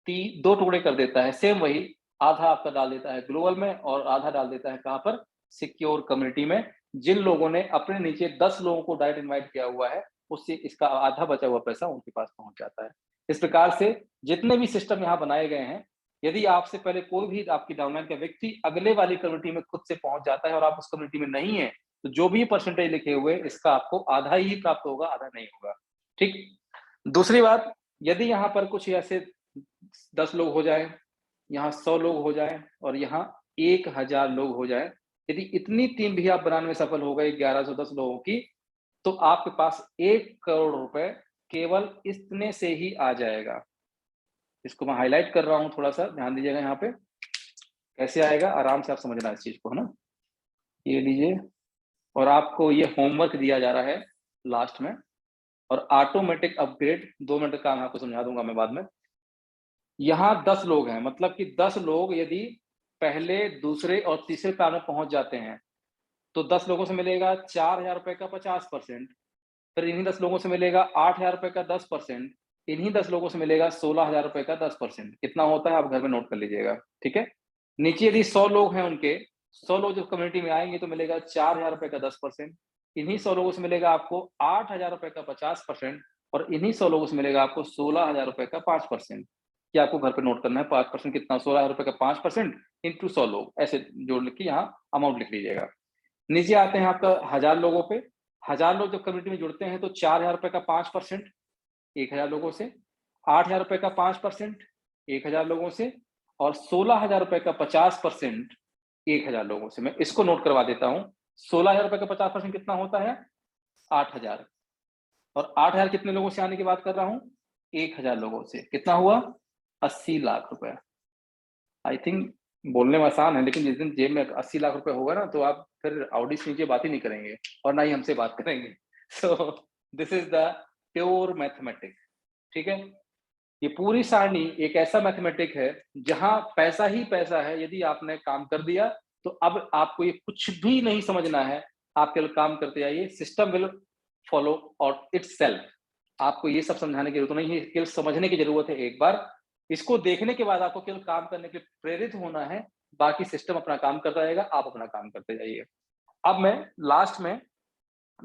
2 टुकड़े कर देता है। सेम वही, आधा आपका डाल देता है ग्लोबल में और आधा डाल देता है कहां पर, सिक्योर कम्युनिटी में। जिन लोगों ने अपने नीचे 10 लोगों को डायरेक्ट इन्वाइट किया हुआ है, उससे इसका आधा बचा हुआ पैसा उनके पास पहुंच जाता है। इस प्रकार से जितने भी सिस्टम यहाँ बनाए गए हैं, यदि आपसे पहले कोई भी आपकी डाउनलाइन का व्यक्ति अगले वाली कम्युनिटी में खुद से पहुंच जाता है और आप उस कम्युनिटी में नहीं है, तो जो भी परसेंटेज लिखे हुए इसका आपको आधा ही प्राप्त होगा, आधा नहीं होगा। ठीक। दूसरी बात, यदि यहाँ पर कुछ ऐसे 10 लोग हो जाए, यहाँ 100 लोग हो जाए और यहाँ 1000 लोग हो जाए, यदि इतनी टीम भी आप बनाने में सफल हो गए 1110 लोगों की, तो आपके पास 1 करोड़ रुपए केवल इतने से ही आ जाएगा। इसको मैं हाईलाइट कर रहा हूं, थोड़ा सा ध्यान दीजिएगा। यहाँ पे कैसे आएगा, आराम से आप समझना इस चीज को, है ना। ये लीजिए, और आपको ये होमवर्क दिया जा रहा है लास्ट में, और ऑटोमेटिक अपग्रेड 2 मिनट का मैं आपको समझा दूंगा मैं बाद में। यहाँ 10 लोग हैं, मतलब कि 10 लोग यदि पहले, दूसरे और तीसरे प्लान में पहुंच जाते हैं, तो 10 लोगों से मिलेगा 4,000 रुपए का 50%। फिर इन्हीं 10 लोगों से मिलेगा 8,000 रुपए का 10%। इन्हीं 10 लोगों से मिलेगा 16,000 रुपए का 10%। कितना होता है आप घर में नोट कर लीजिएगा, ठीक है। नीचे यदि 100 लोग हैं, उनके 100 लोग जब कम्युनिटी में आएंगे तो मिलेगा 4,000 रुपए का 10%। इन्हीं 100 लोगों से मिलेगा आपको 8,000 रुपए का 50%, और इन्हीं 100 लोगों से मिलेगा आपको 16,000 रुपए का 5%। ये आपको घर पे नोट करना है। 5% कितना, 16,000 रुपए का 5% इंटू 100 लोग, ऐसे जोड़ के यहाँ अमाउंट लिख लीजिएगा। नीचे आते हैं आपका 1000 लोगों पे। 1000 लोग जब कम्युनिटी में जुड़ते हैं तो 4,000 रुपए का 5% 1000 लोगों से, 8,000 रुपए का 5% 1000 लोगों से, और 16,000 रुपए का 50% 1000 लोगों से। मैं इसको नोट करवा देता हूं। 16,000 रुपए का 50% कितना होता है, 8,000। और 8,000 कितने लोगों से आने की बात कर रहा हूं, 1000 लोगों से। कितना हुआ, 80 लाख रुपए। आई थिंक बोलने में आसान है, लेकिन जिस दिन जेब में 80 लाख रुपए होगा ना, तो आप फिर आउडी से नीचे बात ही नहीं करेंगे और ना ही हमसे बात करेंगे। So this is the pure mathematics, ठीक है। ये पूरी सारणी एक ऐसा मैथमेटिक है जहां पैसा ही पैसा है। यदि आपने काम कर दिया तो अब आपको ये कुछ भी नहीं समझना है, आप केवल काम करते जाइए, सिस्टम विल फॉलो और इटसेल्फ। आपको ये सब समझाने की जरूरत नहीं है, केवल समझने की जरूरत है। एक बार इसको देखने के बाद आपको केवल काम करने के लिए प्रेरित होना है, बाकी सिस्टम अपना काम करता रहेगा, आप अपना काम करते जाइए। अब मैं लास्ट में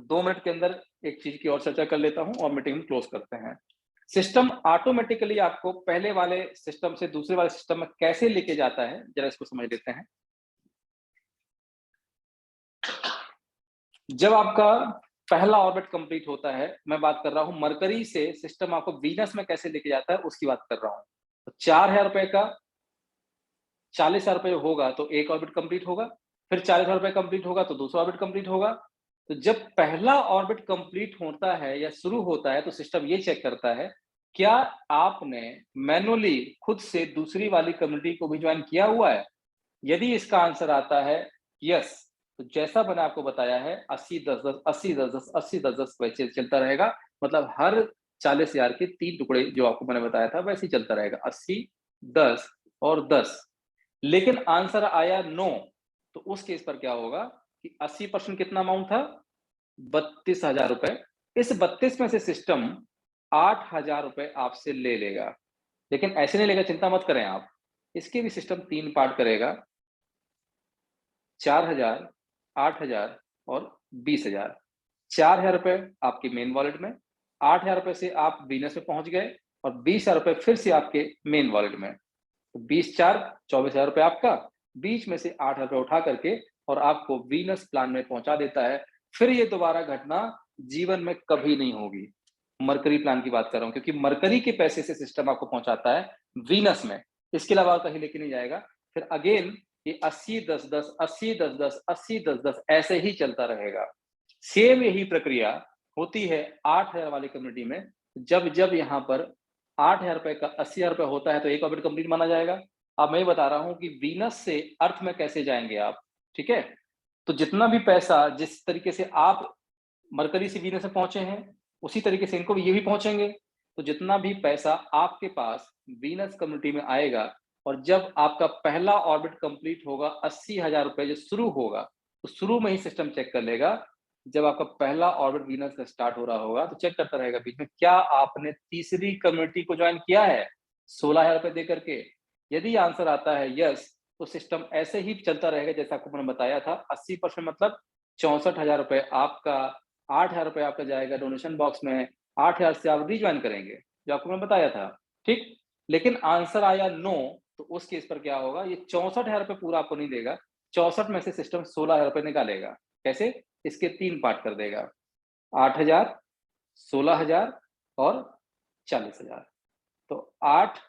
2 मिनट के अंदर एक चीज की और चर्चा कर लेता हूं और मीटिंग क्लोज करते हैं। सिस्टम ऑटोमेटिकली आपको पहले वाले सिस्टम से दूसरे वाले सिस्टम में कैसे लेके जाता है, जरा इसको समझ लेते हैं। जब आपका पहला ऑर्बिट कंप्लीट होता है, मैं बात कर रहा हूं मरकरी से, सिस्टम आपको वीनस में कैसे लेके जाता है उसकी बात कर रहा हूं। तो 4,000 रुपए का 40,000 रुपए होगा तो एक ऑर्बिट कंप्लीट होगा, फिर 40,000 रुपए कंप्लीट होगा तो दूसरा ऑर्बिट कंप्लीट होगा। तो जब पहला ऑर्बिट कंप्लीट होता है या शुरू होता है, तो सिस्टम ये चेक करता है क्या आपने मैनुअली खुद से दूसरी वाली कम्युनिटी को भी ज्वाइन किया हुआ है? यदि इसका आंसर आता है यस, तो जैसा मैंने आपको बताया है 80-10-10, 80-10-10, 80-10-10 वैसे चलता रहेगा। मतलब हर 40,000 के 3 टुकड़े जो आपको मैंने बताया था वैसे ही चलता रहेगा, 80, 10 और 10। लेकिन आंसर आया नो, तो उस केस पर क्या होगा कि 80% कितना अमाउंट था? 32,000 रुपए। इस 32 में से सिस्टम 8,000 रुपए आपसे ले लेगा। लेकिन ऐसे नहीं लेगा, चिंता मत करें आप। इसके भी सिस्टम 3 पार्ट करेगा, 4,000, 8,000 और 20,000। 4,000 रुपए आपके मेन वॉलेट में, 8,000 रुपए से आप वीनस में पहुंच गए और 20,000 रुपए फिर से आपके मेन वॉलेट में। तो 20-4 24,000 रुपए आपका, बीच में से 8,000 रुपए उठा करके और आपको वीनस प्लान में पहुंचा देता है। फिर ये दोबारा घटना जीवन में कभी नहीं होगी। मरकरी प्लान की बात कर रहा हूं, क्योंकि मरकरी के पैसे से सिस्टम आपको पहुंचाता है वीनस में, इसके अलावा कहीं लेके नहीं जाएगा। फिर अगेन ये 80-10-10, 80-10-10, 80-10-10 ऐसे ही चलता रहेगा। सेम यही प्रक्रिया होती है 8,000 वाली कम्युनिटी में। जब यहाँ पर 8,000 रुपए का 80,000 रुपए होता है तो एक ऑर्बिट कंप्लीट माना जाएगा। अब मैं बता रहा हूं कि वीनस से अर्थ में कैसे जाएंगे आप, ठीक है? तो जितना भी पैसा जिस तरीके से आप मरकरी से वीनस में पहुंचे हैं, उसी तरीके से इनको भी ये भी पहुंचेंगे। तो जितना भी पैसा आपके पास वीनस कम्युनिटी में आएगा और जब आपका पहला ऑर्बिट कंप्लीट होगा 80,000 रुपए जो शुरू होगा, तो शुरू में ही सिस्टम चेक कर लेगा। जब आपका पहला ऑर्बिट वीनस का स्टार्ट हो रहा होगा तो चेक करता रहेगा बीच में, क्या आपने तीसरी कम्युनिटी को ज्वाइन किया है 16,000 रुपए दे करके? यदि आंसर आता है यस, तो सिस्टम ऐसे ही चलता रहेगा जैसा आपको मैंने बताया था। 80% मतलब 64,000 रुपए आपका, 8,000 रुपए आपका जाएगा डोनेशन बॉक्स में, 8,000 से आप रीज्वाइन करेंगे, जो आपको मैं बताया था, ठीक? लेकिन आंसर आया नो, तो उस केस पर क्या होगा, ये 64,000 रुपए पूरा आपको नहीं देगा, 64 में से सिस्टम 16,000 रुपए निकालेगा। कैसे? इसके 3 पार्ट कर देगा, 8,000, 16,000 और 40,000। तो 8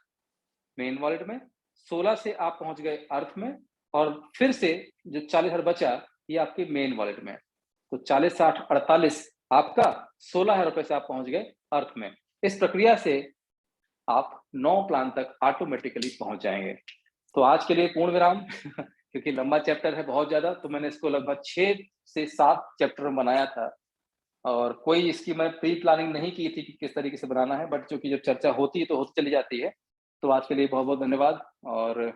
मेन वॉलेट में, 16 से आप पहुंच गए अर्थ में और फिर से जो 40,000 बचा ये आपके मेन वॉलेट में। तो 40, 60, 48 आपका, 16,000 रुपए से आप पहुंच गए अर्थ में। इस प्रक्रिया से आप 9 प्लान तक ऑटोमेटिकली पहुंच जाएंगे। तो आज के लिए पूर्ण विराम क्योंकि लंबा चैप्टर है बहुत ज्यादा, तो मैंने इसको लगभग 6 से 7 चैप्टर में बनाया था और कोई इसकी मैं प्री प्लानिंग नहीं की थी कि किस तरीके से बनाना है, बट चूंकि जब चर्चा होती है तो होती चली जाती है। तो आज के लिए बहुत बहुत धन्यवाद और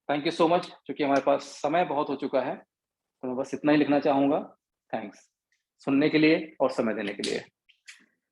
थैंक यू सो मच। क्योंकि हमारे पास समय बहुत हो चुका है तो मैं बस इतना ही लिखना चाहूंगा। थैंक्स सुनने के लिए और समय देने के लिए।